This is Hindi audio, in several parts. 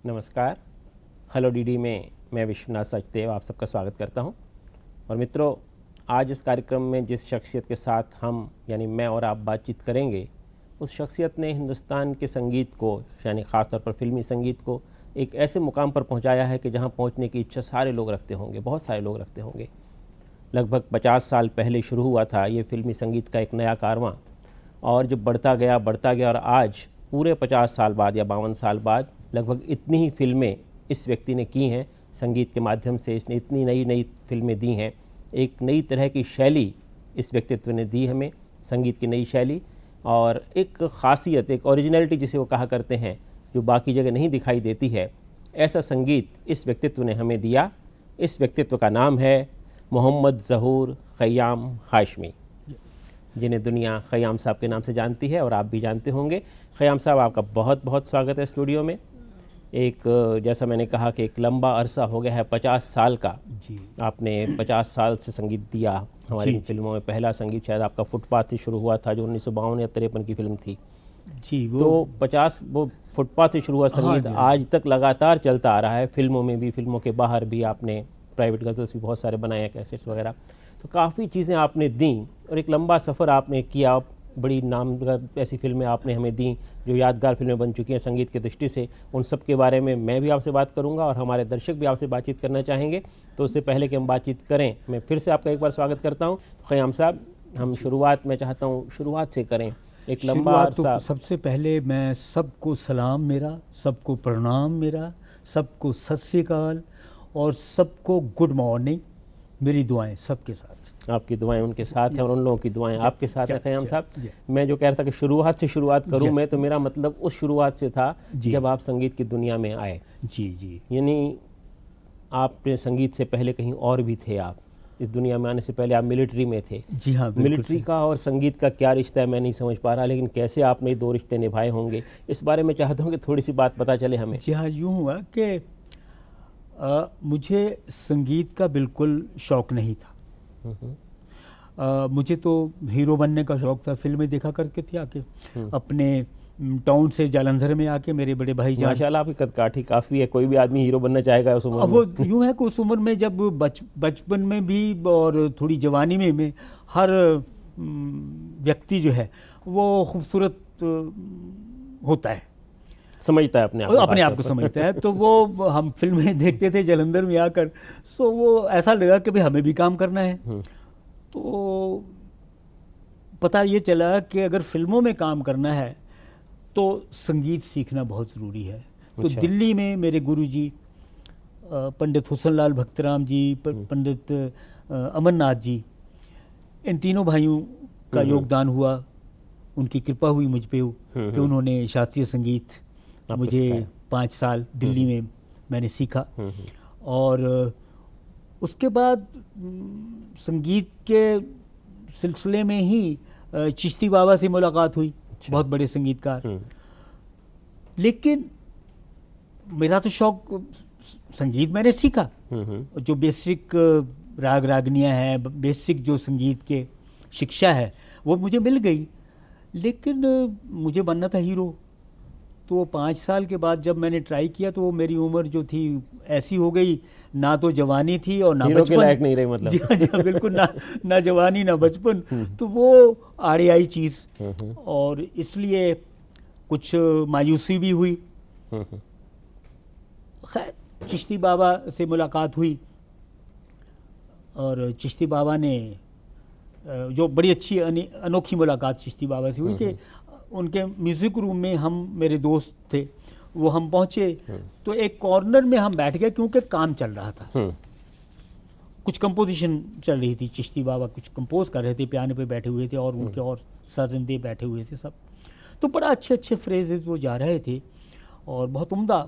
नमस्कार, हेलो डीडी में मैं विश्वनाथ सचदेव आप सबका स्वागत करता हूं। और मित्रों, आज इस कार्यक्रम में जिस शख्सियत के साथ हम यानी मैं और आप बातचीत करेंगे, उस शख्सियत ने हिंदुस्तान के संगीत को यानी ख़ास तौर पर फिल्मी संगीत को एक ऐसे मुकाम पर पहुंचाया है कि जहां पहुंचने की इच्छा सारे लोग रखते होंगे, बहुत सारे लोग रखते होंगे। लगभग 50 साल पहले शुरू हुआ था ये फिल्मी संगीत का एक नया कारवां, और जब बढ़ता गया और आज पूरे 50 साल बाद या 52 साल बाद लगभग इतनी ही फिल्में इस व्यक्ति ने की हैं। संगीत के माध्यम से इसने इतनी नई नई फिल्में दी हैं। एक नई तरह की शैली इस व्यक्तित्व ने दी हमें, संगीत की नई शैली, और एक ख़ासियत, एक ओरिजिनलिटी जिसे वो कहा करते हैं, जो बाकी जगह नहीं दिखाई देती है। ऐसा संगीत इस व्यक्तित्व ने हमें दिया। इस व्यक्तित्व का नाम है मोहम्मद ज़हूर ख़य्याम हाशमी, जिन्हें दुनिया ख़य्याम साहब के नाम से जानती है और आप भी जानते होंगे। ख़य्याम साहब, आपका बहुत बहुत स्वागत है स्टूडियो में। एक जैसा मैंने कहा कि एक लंबा अरसा हो गया है, 50 साल का जी। आपने 50 साल से संगीत दिया हमारी फिल्मों में। पहला संगीत शायद आपका फुटपाथ से शुरू हुआ था, जो 1952 या 53 की फिल्म थी जी। वो फुटपाथ से शुरू हुआ संगीत आज तक लगातार चलता आ रहा है। फिल्मों में भी, फिल्मों के बाहर भी आपने प्राइवेट गज़ल्स भी बहुत सारे बनाए, कैसेट्स वगैरह। तो काफ़ी चीज़ें आपने दी और एक लंबा सफ़र आपने किया। बड़ी नाम ऐसी फिल्में आपने हमें दी जो यादगार फिल्में बन चुकी हैं संगीत की दृष्टि से। उन सब के बारे में मैं भी आपसे बात करूंगा और हमारे दर्शक भी आपसे बातचीत करना चाहेंगे। तो उससे पहले कि हम बातचीत करें, मैं फिर से आपका एक बार स्वागत करता हूं। ख़य्याम साहब, हम शुरुआत, मैं चाहता हूं शुरुआत से करें। एक लंबा अरसा। सबसे पहले मैं सबको सलाम मेरा, सबको प्रणाम मेरा, सबको सत श्री अकाल और सबको गुड मॉर्निंग। मेरी दुआएं सबके साथ। आपकी दुआएं उनके साथ हैं और उन लोगों की दुआएं आपके साथ हैं। ख़य्याम साहब, मैं जो कह रहा था कि शुरुआत से शुरुआत करूं मैं, तो मेरा मतलब उस शुरुआत से था जब आप संगीत की दुनिया में आए। जी जी। यानी आपने संगीत से पहले कहीं और भी थे। आप इस दुनिया में आने से पहले आप मिलिट्री में थे। जी हाँ। मिलिट्री का और संगीत का क्या रिश्ता है मैं नहीं समझ पा रहा, लेकिन कैसे आपने दो रिश्ते निभाए होंगे, इस बारे में चाहता हूँ कि थोड़ी सी बात पता चले हमें। जी हाँ, यूँ हुआ कि मुझे संगीत का बिल्कुल शौक़ नहीं था। मुझे तो हीरो बनने का शौक़ था। फिल्में देखा करके थे आके अपने टाउन से जालंधर में आके मेरे बड़े भाई जान। माशाल्लाह, आपकी कदकाठी काफ़ी है। कोई भी आदमी हीरो बनना चाहेगा उस उम्र में। अब वो यूँ है कि उस उम्र में जब बचपन में भी और थोड़ी जवानी में हर व्यक्ति जो है वो खूबसूरत होता है, समझता है अपने आप को समझता है। तो वो हम फिल्में देखते थे जालंधर में आकर, सो वो ऐसा लगा कि भाई हमें भी काम करना है। तो पता ये चला कि अगर फिल्मों में काम करना है तो संगीत सीखना बहुत ज़रूरी है। तो दिल्ली में मेरे गुरुजी पंडित हुसन लाल भक्तराम जी, पंडित अमरनाथ जी, इन तीनों भाइयों का योगदान हुआ। उनकी कृपा हुई मुझ पे कि उन्होंने शास्त्रीय संगीत मुझे 5 साल दिल्ली में मैंने सीखा। और उसके बाद संगीत के सिलसिले में ही चिश्ती बाबा से मुलाकात हुई। बहुत बड़े संगीतकार। लेकिन मेरा तो शौक़, संगीत मैंने सीखा, जो बेसिक राग रागनियाँ हैं, बेसिक जो संगीत के शिक्षा है वो मुझे मिल गई। लेकिन मुझे बनना था हीरो। तो 5 साल के बाद जब मैंने ट्राई किया तो वो मेरी उम्र जो थी ऐसी हो गई, ना तो जवानी थी और ना बचपन। लायक नहीं रही मतलब। जी बिल्कुल, ना जवानी ना बचपन। तो वो आड़े आई चीज़, और इसलिए कुछ मायूसी भी हुई। खैर, चिश्ती बाबा से मुलाकात हुई और चिश्ती बाबा ने, जो बड़ी अच्छी अनोखी मुलाकात चिश्ती बाबा से हुई कि उनके म्यूज़िक रूम में हम, मेरे दोस्त थे वो, हम पहुँचे तो एक कॉर्नर में हम बैठ गए क्योंकि काम चल रहा था। कुछ कंपोजिशन चल रही थी। चिश्ती बाबा कुछ कंपोज कर रहे थे, पियानो पे बैठे हुए थे और उनके और साजिंदे बैठे हुए थे सब। तो बड़ा अच्छे अच्छे फ्रेजेस वो जा रहे थे और बहुत उम्दा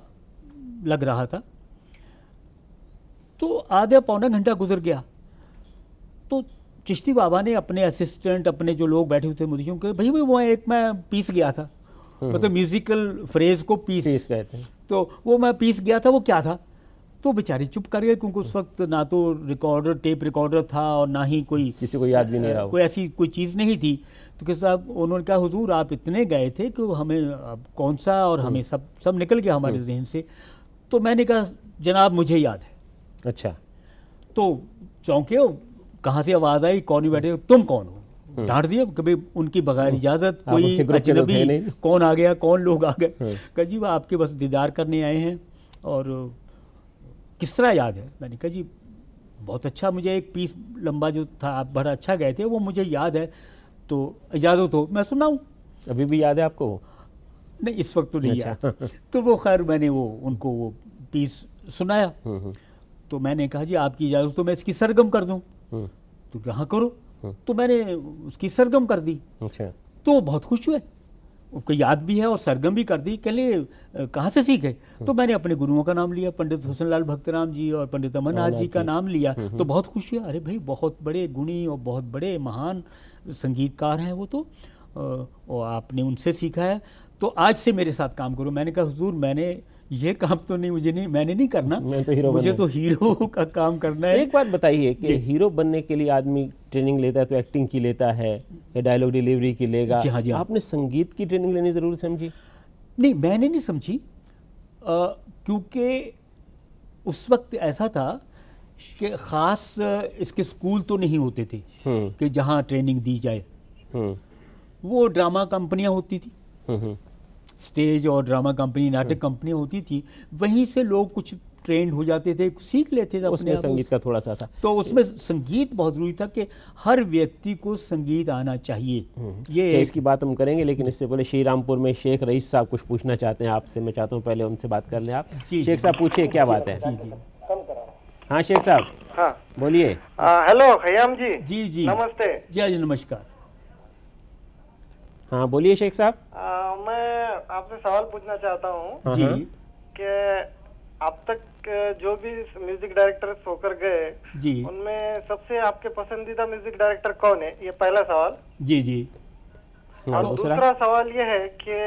लग रहा था। तो आधा पौना घंटा गुजर गया तो चिश्ती बाबा ने अपने असिस्टेंट, अपने जो लोग बैठे हुए थे मुझे कहा, भाई वो एक मैं पीस गया था, मतलब म्यूजिकल फ्रेज को पीस कहते हैं। तो वो मैं पीस गया था, वो क्या था? तो बेचारे चुप कर गए, क्योंकि उस वक्त ना तो रिकॉर्डर, टेप रिकॉर्डर था और ना ही कोई किसी को याद भी नहीं रहा, कोई ऐसी कोई चीज़ नहीं थी। तो कि साहब उन्होंने कहा, हुजूर आप इतने गए थे कि हमें अब कौन सा, और हमें सब निकल गया हमारे जहन से। तो मैंने कहा, जनाब मुझे याद है। अच्छा। तो चौंके, कहाँ से आवाज़ आई, कौन ही बैठे, तुम कौन हो? डांट दिया, कभी उनकी बगैर इजाज़त कोई अजनबी कौन आ गया, कौन लोग आ गए। कहा जी वो आपके बस दीदार करने आए हैं। और किस तरह याद है? मैंने कहा जी बहुत अच्छा, मुझे एक पीस लंबा जो था, आप बड़ा अच्छा गए थे, वो मुझे याद है, तो इजाज़त हो मैं सुनाऊँ? अभी भी याद है आपको? नहीं, इस वक्त तो नहीं याद। तो वो खैर मैंने वो उनको वो पीस सुनाया। तो मैंने कहा जी आपकी इजाज़त तो मैं इसकी सरगम कर दूँ। तो कहाँ करो? तो मैंने उसकी सरगम कर दी। अच्छा। तो बहुत खुश हुए, उनको याद भी है और सरगम भी कर दी। कहले कहाँ से सीखे? तो मैंने अपने गुरुओं का नाम लिया, पंडित हुसनलाल भक्तराम जी और पंडित अमरनाथ जी का नाम लिया। तो बहुत खुश हुआ, अरे भाई बहुत बड़े गुणी और बहुत बड़े महान संगीतकार हैं वो तो, और आपने उनसे सीखा है, तो आज से मेरे साथ काम करो। मैंने कहा हुजूर मैंने ये काम तो नहीं, मैंने नहीं करना, मुझे तो हीरो का काम करना है। एक बात बताइए कि हीरो बनने के लिए आदमी ट्रेनिंग लेता है तो एक्टिंग की लेता है या डायलॉग डिलीवरी की लेगा? जी हाँ, जी हाँ। आपने संगीत की ट्रेनिंग लेनी जरूर समझी? नहीं, मैंने नहीं समझी, क्योंकि उस वक्त ऐसा था कि ख़ास इसके स्कूल तो नहीं होते थे कि जहाँ ट्रेनिंग दी जाए। वो ड्रामा कंपनियाँ होती थी, स्टेज और ड्रामा कंपनी, नाटक कंपनियाँ होती थी, वहीं से लोग कुछ ट्रेंड हो जाते थे, सीख लेते थे। उसमें संगीत का थोड़ा सा था, तो उसमें संगीत बहुत ज़रूरी था कि हर व्यक्ति को संगीत आना चाहिए। ये इसकी बात हम करेंगे, लेकिन इससे पहले श्री रामपुर में शेख रईस साहब कुछ पूछना चाहते हैं आपसे। मैं चाहता हूँ पहले उनसे बात कर लें आप। शेख साहब पूछिए, क्या बात है? हाँ शेख साहब, हाँ बोलिए। हेलो खयाम जी। जी नमस्ते। जी नमस्कार। हाँ बोलिए शेख साहब। मैं आपसे सवाल पूछना चाहता हूँ जी कि अब तक जो भी म्यूजिक डायरेक्टर होकर गए जी, उनमें सबसे आपके पसंदीदा म्यूजिक डायरेक्टर कौन है? ये पहला सवाल। जी और दूसरा सवाल ये है कि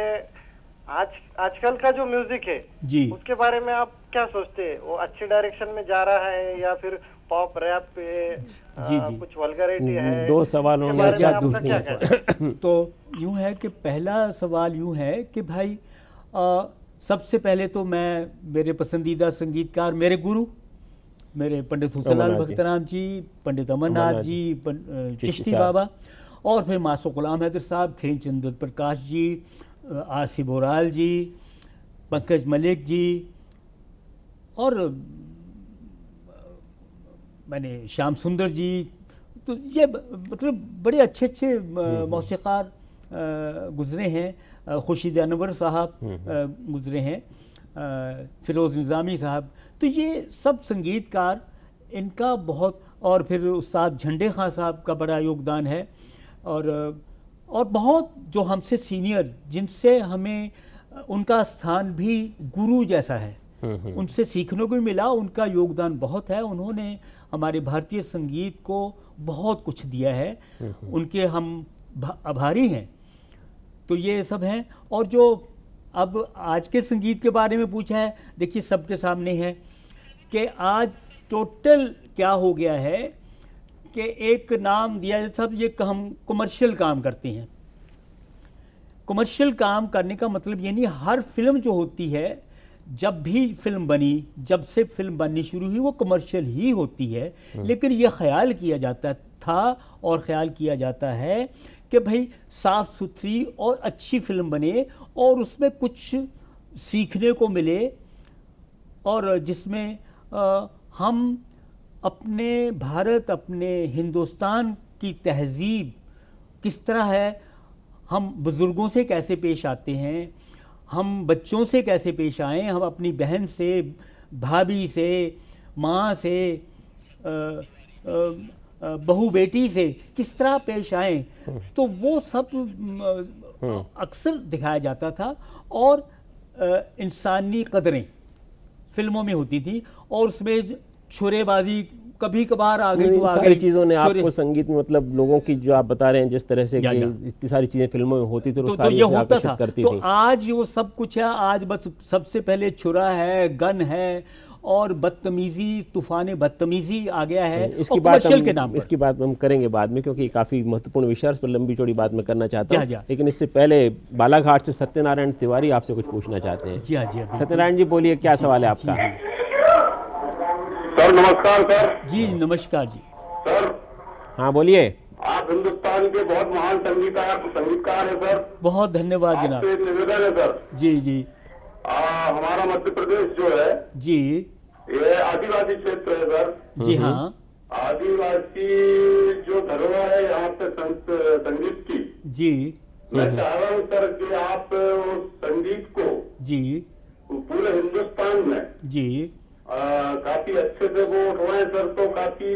आजकल का जो म्यूजिक है जी, उसके बारे में आप क्या सोचते हैं? वो अच्छे डायरेक्शन में जा रहा है या फिर पॉप रैप पे जी कुछ वल्गैरिटी है? दो सवालों में क्या दूसरी तो यूँ है कि पहला सवाल यूँ है कि भाई सबसे पहले तो मैं, मेरे पसंदीदा संगीतकार मेरे गुरु, मेरे पंडित हुसनलाल भक्तराम जी, पंडित अमरनाथ जी, चिश्ती बाबा, और फिर मास्टर गुलाम हैदर साहब, खेमचंद प्रकाश जी, आर.सी. बोराल जी, पंकज मलिक जी, और मैंने श्याम सुंदर जी। तो ये मतलब बड़े अच्छे अच्छे मौसीक़ार गुज़रे हैं। खुर्शीद अनवर साहब गुज़रे हैं, फ़िरोज़ निज़ामी साहब। तो ये सब संगीतकार, इनका बहुत, और फिर उस्ताद झंडे खां साहब का बड़ा योगदान है, और बहुत जो हमसे सीनियर, जिनसे हमें उनका स्थान भी गुरु जैसा है, उनसे सीखने को भी मिला, उनका योगदान बहुत है। उन्होंने हमारे भारतीय संगीत को बहुत कुछ दिया है, उनके हम आभारी हैं। तो ये सब हैं। और जो अब आज के संगीत के बारे में पूछा है, देखिए सबके सामने है कि आज टोटल क्या हो गया है कि एक नाम दिया है, सब ये हम कमर्शियल काम करते हैं। कमर्शियल काम करने का मतलब ये नहीं, हर फिल्म जो होती है, जब भी फिल्म बनी, जब से फिल्म बननी शुरू हुई, वो कमर्शियल ही होती है। लेकिन ये ख्याल किया जाता था और ख्याल किया जाता है कि भाई साफ़ सुथरी और अच्छी फिल्म बने और उसमें कुछ सीखने को मिले, और जिसमें हम अपने भारत, अपने हिंदुस्तान की तहज़ीब किस तरह है, हम बुज़ुर्गों से कैसे पेश आते हैं, हम बच्चों से कैसे पेश आएँ, हम अपनी बहन से, भाभी से, माँ से, बहू बेटी से किस तरह पेश आएँ, तो वो सब अक्सर दिखाया जाता था। और इंसानी कदरें फिल्मों में होती थी, और उसमें छुरेबाजी कभी कभार आ गई तो आ सारी गई। चीज़ों ने आपको संगीत में, मतलब लोगों की जो आप बता रहे हैं जिस तरह से या, कि या। इतनी सारी चीज़ें फिल्मों में होती थी तो सारी ये उसमें होता आकर्षित था। करती तो थी। आज वो सब कुछ है, आज बस सबसे पहले छुरा है, गन है, और बदतमीजी, तूफान बदतमीजी आ गया है, इसकी और बात कमर्शियल के नाम हम पर। इसकी बात हम करेंगे बाद में, क्योंकि काफ़ी महत्वपूर्ण विषय है, उस पर लंबी चौड़ी बात मैं करना चाहता हूँ। जी हाँ। लेकिन इससे पहले बालाघाट से सत्यनारायण तिवारी आपसे कुछ पूछना चाहते हैं। जी हाँ, जी हाँ, बिल्कुल। सत्यनारायण जी बोलिए, क्या सवाल है आपका? जी सर नमस्कार सर। जी, नमस्कार जी। सर हाँ बोलिए। आप हिंदुस्तान के बहुत महान संगीतकार है सर। बहुत धन्यवाद आपसे जनाब। एक निवेदन है सर। जी जी हमारा मध्य प्रदेश जो है जी ये आदिवासी क्षेत्र है सर। जी हाँ आदिवासी जो धरोहर है यहाँ पे संगीत की, जी मैं चाह रहा हूँ सर कि आप उस संगीत को जी पूरे हिंदुस्तान में जी काफी अच्छे से वो उठवाएं सर, तो काफी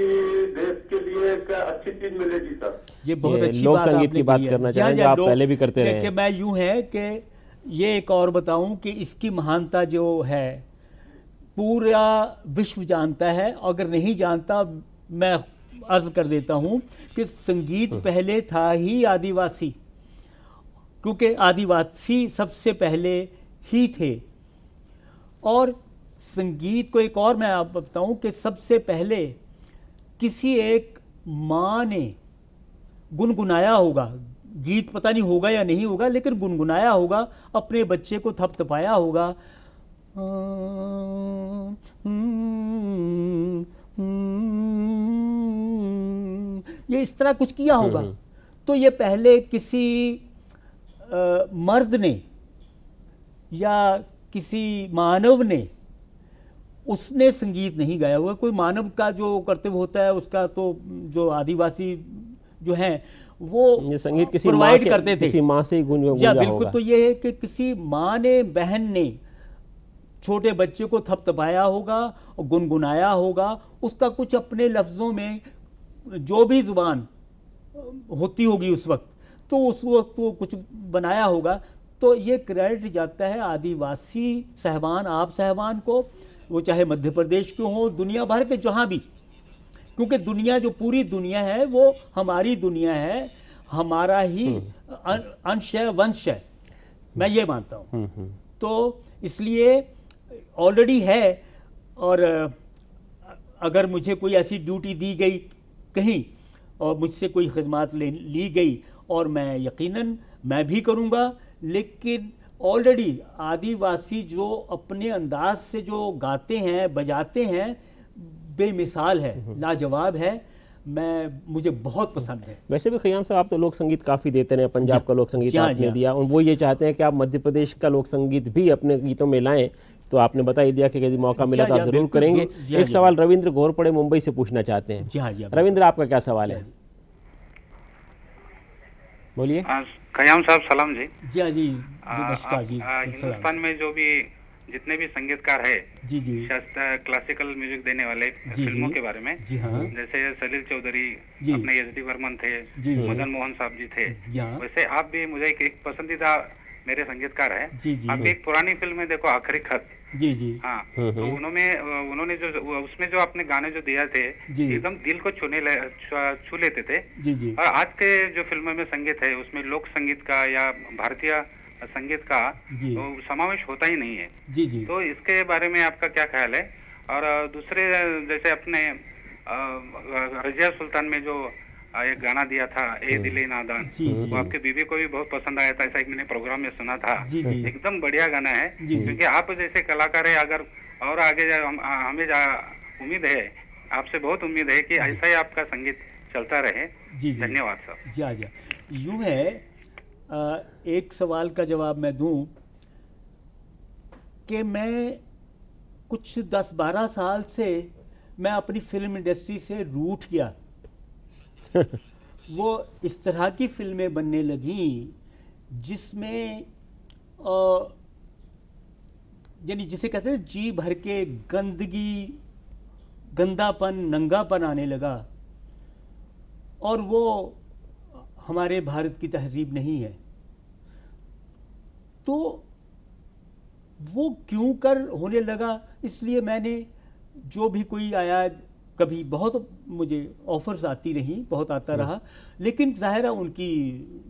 देश के लिए एक अच्छी चीज मिलेगी सर। ये बहुत ये अच्छी लोक बात संगीत आपने की बात की है। करना जी हाँ, चाहें, जी जो हाँ, आप पहले भी करते रहे देखिए, हैं। मैं यूं है कि ये एक और बताऊं कि इसकी महानता जो है पूरा विश्व जानता है। अगर नहीं जानता, मैं अर्ज कर देता हूं कि संगीत पहले था ही आदिवासी, क्योंकि आदिवासी सबसे पहले ही थे। और संगीत को एक और मैं आप बताऊं कि सबसे पहले किसी एक माँ ने गुनगुनाया होगा, गीत पता नहीं होगा या नहीं होगा, लेकिन गुनगुनाया होगा, अपने बच्चे को थपथपाया होगा, ये इस तरह कुछ किया होगा। तो ये पहले किसी मर्द ने या किसी मानव ने, उसने संगीत नहीं गाया हुआ। कोई मानव का जो कर्तव्य होता है उसका, तो जो आदिवासी जो हैं वो ये संगीत किसी प्रोवाइड करते थे, किसी माँ से ही या बिल्कुल। तो ये है कि किसी माँ ने, बहन ने छोटे बच्चे को थपथपाया होगा और गुनगुनाया होगा, उसका कुछ अपने लफ्ज़ों में जो भी जुबान होती होगी उस वक्त, तो उस वक्त वो कुछ बनाया होगा। तो ये क्रेडिट जाता है आदिवासी साहबान, आप साहबान को, वो चाहे मध्य प्रदेश के हों, दुनिया भर के जहाँ भी, क्योंकि दुनिया, जो पूरी दुनिया है वो हमारी दुनिया है, हमारा ही अंश है, वंश है, मैं ये मानता हूँ। तो इसलिए ऑलरेडी है, और अगर मुझे कोई ऐसी ड्यूटी दी गई कहीं और मुझसे कोई खिदमत ली गई, और मैं यकीनन मैं भी करूँगा। लेकिन ऑलरेडी आदिवासी जो अपने अंदाज से जो गाते हैं, बजाते हैं, बेमिसाल है, लाजवाब है। मुझे बहुत पसंद है। वैसे भी खयाम साहब, आप तो लोक संगीत काफ़ी देते रहे, पंजाब का लोक संगीत हाँ, आपने दिया, और वो ये चाहते हैं कि आप मध्य प्रदेश का लोक संगीत भी अपने गीतों में लाएं, तो आपने बता ही दिया कि यदि मौका मिला तो आप ज़रूर करेंगे। एक सवाल रविंद्र घोरपड़े मुंबई से पूछना चाहते हैं। जी हाँ, जी हाँ। रविंद्र, आपका क्या सवाल है? बोलिए। खयाम साहब सलाम जी। जी हाँ जी, नमस्कार जी। हिंदुस्तान में जो भी जितने भी संगीतकार है, जी जी, क्लासिकल म्यूजिक देने वाले, जी फिल्मों जी के बारे में, जी हाँ, जैसे सलील चौधरी, जी, अपने एस.डी. बर्मन थे, जी, मदन मोहन साहब जी थे, हाँ, वैसे आप भी, मुझे एक पसंदीदा मेरे संगीतकार है। जी जी, आप एक पुरानी फिल्म में देखो, आखिरी खत। जी जी, हाँ, तो उन्होंने जो उसमें जो अपने गाने जो दिया थे, एकदम दिल को छू लेते थे। जी जी। और आज के जो फिल्मों में संगीत है, उसमें लोक संगीत का या भारतीय संगीत का तो समावेश होता ही नहीं है। जी जी। तो इसके बारे में आपका क्या ख्याल है? और दूसरे, जैसे अपने रजिया सुल्तान में जो एक गाना दिया था, ए दिले नादान, वो आपके बीवी को भी बहुत पसंद आया था, ऐसा एक मैंने प्रोग्राम में सुना था। एकदम बढ़िया गाना है, क्योंकि आप जैसे कलाकार है, अगर और आगे हमें उम्मीद है, आपसे बहुत उम्मीद है कि ऐसा ही आपका संगीत चलता रहे। धन्यवाद सर। जी जी। यूँ है, एक सवाल का जवाब मैं दूं कि मैं कुछ 10-12 साल से मैं अपनी फिल्म इंडस्ट्री से रूठ गया। वो इस तरह की फिल्में बनने लगी जिसमें यानी जिसे कहते हैं जी भर के गंदगी, गंदापन, नंगापन आने लगा, और वो हमारे भारत की तहजीब नहीं है। तो वो क्यों कर होने लगा, इसलिए मैंने जो भी कोई आया, कभी बहुत मुझे ऑफर्स आती रही, बहुत आता रहा, लेकिन ज़ाहिर है उनकी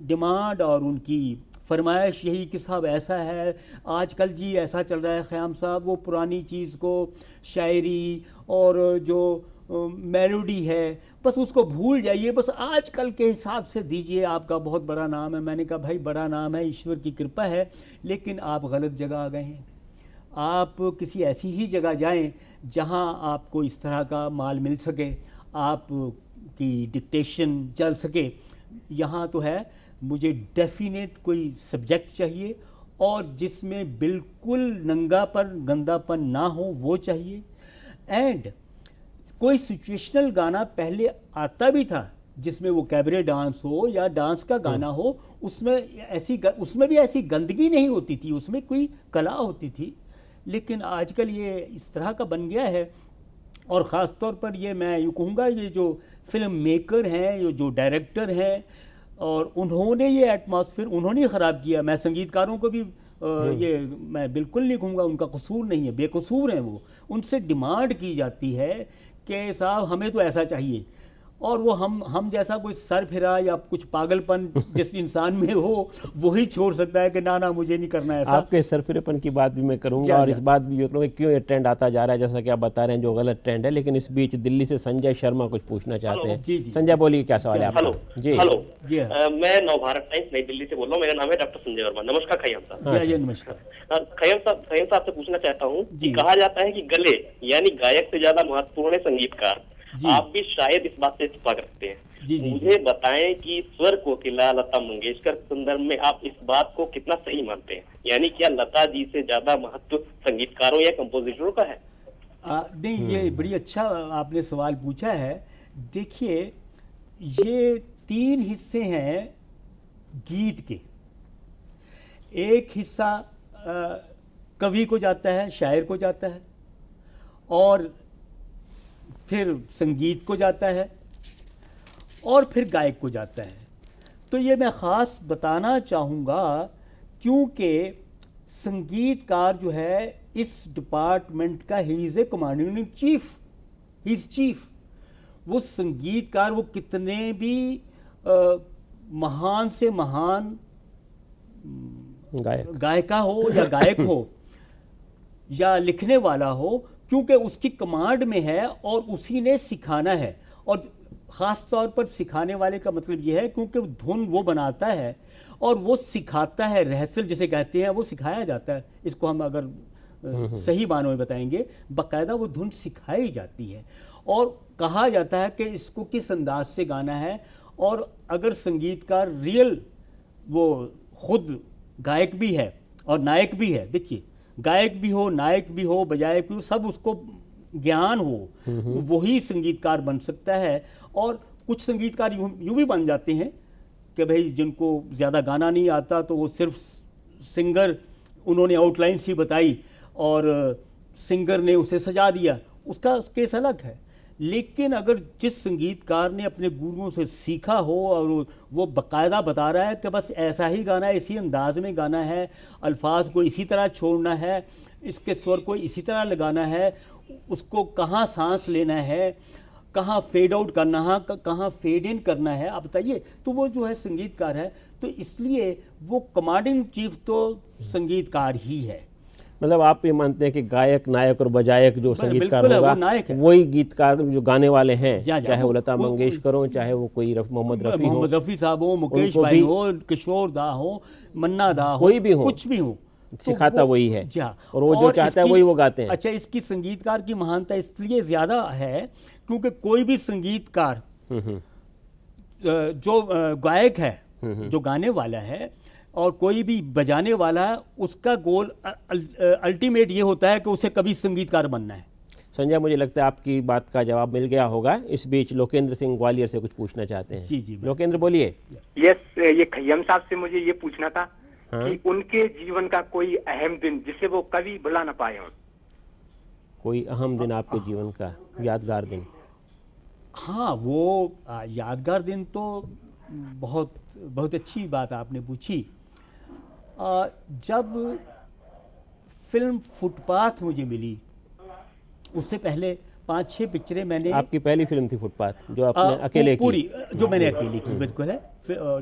डिमांड और उनकी फरमाइश यही कि साहब ऐसा है आजकल जी, ऐसा चल रहा है ख़याम साहब, वो पुरानी चीज़ को, शायरी और जो मेलोडी है बस उसको भूल जाइए, बस आजकल के हिसाब से दीजिए, आपका बहुत बड़ा नाम है। मैंने कहा भाई बड़ा नाम है, ईश्वर की कृपा है, लेकिन आप गलत जगह आ गए हैं। आप किसी ऐसी ही जगह जाएं जहां आपको इस तरह का माल मिल सके, आप की डिक्टेशन चल सके। यहाँ तो है, मुझे डेफिनेट कोई सब्जेक्ट चाहिए और जिसमें बिल्कुल नंगापन गंदापन ना हो वो चाहिए। एंड कोई सिचुएशनल गाना पहले आता भी था जिसमें वो कैबरे डांस हो या डांस का गाना हो, उसमें भी ऐसी गंदगी नहीं होती थी, उसमें कोई कला होती थी। लेकिन आजकल ये इस तरह का बन गया है, और ख़ास तौर पर ये मैं यूँ कहूँगा, ये जो फिल्म मेकर हैं, ये जो डायरेक्टर हैं, और उन्होंने ये एटमॉस्फेयर उन्होंने ख़राब किया। मैं संगीतकारों को भी ये मैं बिल्कुल नहीं कहूँगा उनका कसूर नहीं है, बेकसूर हैं वो। उनसे डिमांड की जाती है कि साहब हमें तो ऐसा चाहिए, और वो हम जैसा कोई सर फिरा या कुछ पागलपन जिस इंसान में हो वही छोड़ सकता है कि ना ना मुझे नहीं करना ऐसा। आपके सरफिरेपन की बात भी मैं करूंगा और इस बात भी करूँगा क्यों ये ट्रेंड आता जा रहा है, जैसा कि आप बता रहे हैं जो गलत ट्रेंड है। लेकिन इस बीच दिल्ली से संजय शर्मा कुछ पूछना चाहते हैं। जी, जी। संजय बोलिए, क्या सवाल है आपका? हेलो जी हेलो जी हाँ। मैं नवभारत टाइम्स नई दिल्ली से बोल रहा हूँ। मेरा नाम है डॉक्टर संजय वर्मा। नमस्कार खय्याम साहब। जी नमस्कार। खय्याम साहब से पूछना चाहता हूँ जी। कि कहा जाता है कि गले यानी गायक से ज्यादा महत्वपूर्ण है संगीतकार। जी। आप भी शायद इस बात से इत्तेफाक रखते हैं। जी, जी, मुझे बताएं कि स्वर कोकिला लता मंगेशकर के संदर्भ में आप इस बात को कितना सही मानते हैं, यानी क्या लता जी से ज्यादा महत्व संगीतकारों या कंपोजिटरों का है? नहीं, ये बड़ी अच्छा आपने सवाल पूछा है। देखिए, ये 3 हिस्से हैं गीत के। एक हिस्सा कवि को जाता है, शायर को जाता है, और फिर संगीत को जाता है, और फिर गायक को जाता है। तो ये मैं ख़ास बताना चाहूँगा क्योंकि संगीतकार जो है इस डिपार्टमेंट का he is a commanding in chief, he is chief. वो संगीतकार, वो कितने भी महान से महान गायिका हो या गायक हो या लिखने वाला हो, क्योंकि उसकी कमांड में है और उसी ने सिखाना है। और ख़ास तौर पर सिखाने वाले का मतलब ये है क्योंकि धुन वो बनाता है और वो सिखाता है। रिहर्सल जिसे कहते हैं वो सिखाया जाता है। इसको हम अगर सही मानों में बताएंगे, बाकायदा वो धुन सिखाई जाती है और कहा जाता है कि इसको किस अंदाज से गाना है। और अगर संगीतकार रियल वो खुद गायक भी है और नायक भी है, देखिए गायक भी हो, नायक भी हो, बजायक भी हो, सब उसको ज्ञान हो, वही संगीतकार बन सकता है। और कुछ संगीतकार यूँ भी बन जाते हैं कि भाई जिनको ज़्यादा गाना नहीं आता तो वो सिर्फ सिंगर, उन्होंने आउटलाइन सी बताई और सिंगर ने उसे सजा दिया, उसका केस अलग है। लेकिन अगर जिस संगीतकार ने अपने गुरुओं से सीखा हो और वो बाकायदा बता रहा है कि बस ऐसा ही गाना है, इसी अंदाज में गाना है, अल्फाज को इसी तरह छोड़ना है, इसके स्वर को इसी तरह लगाना है, उसको कहाँ सांस लेना है, कहाँ फेड आउट करना है, कहाँ फेड इन करना है, आप बताइए। तो वो जो है संगीतकार है। तो इसलिए वो कमांडिंग चीफ तो संगीतकार ही है। मतलब आप ये मानते हैं कि गायक, नायक और बजायक जो संगीतकार होगा वही गीतकार जो गाने वाले हैं, चाहे वो लता मंगेशकर हो, चाहे वो कोई मोहम्मद रफ़ी साहब हो, मुकेश भाई हो, किशोर दा हो, मन्ना दा हो, कोई भी हो, कुछ भी हो, सिखाता वही है। और वो जो चाहता है वही वो गाते हैं। अच्छा, इसकी संगीतकार की महानता इसलिए ज़्यादा है क्योंकि कोई भी संगीतकार जो गायक है, जो गाने वाला है, और कोई भी बजाने वाला है, उसका गोल अल्टीमेट ये होता है कि उसे कभी संगीतकार बनना है। संजय, मुझे लगता है आपकी बात का जवाब मिल गया होगा। इस बीच लोकेंद्र सिंह ग्वालियर से कुछ पूछना चाहते हैं। जी जी लोकेंद्र बोलिए। यस, ये खय्याम साहब से मुझे ये पूछना था कि उनके जीवन का कोई अहम दिन जिसे वो कभी भुला ना पाए हो। कोई अहम दिन आपके जीवन का, यादगार दिन? हाँ, वो यादगार दिन तो बहुत अच्छी बात आपने पूछी। जब फिल्म फुटपाथ मुझे मिली। उससे पहले 5-6 पिक्चरें मैंने, आपकी पहली फिल्म थी फुटपाथ जो आपने अकेले की? पूरी जो मैंने अकेले की, बिल्कुल है।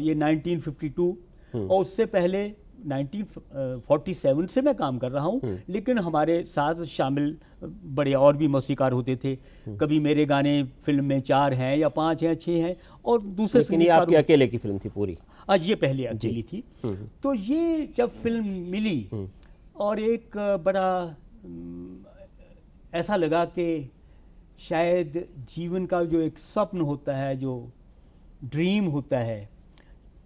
ये 1952 और उससे पहले 1947 से मैं काम कर रहा हूँ, लेकिन हमारे साथ शामिल बड़े और भी मौसीकार होते थे। कभी मेरे गाने फिल्म में 4 हैं या 5 हैं, 6 हैं, और दूसरे लेकिन ये आपकी अकेले की फिल्म थी पूरी? आज ये पहले अकेली थी। तो ये जब फिल्म मिली और एक बड़ा ऐसा लगा कि शायद जीवन का जो एक स्वप्न होता है, जो ड्रीम होता है,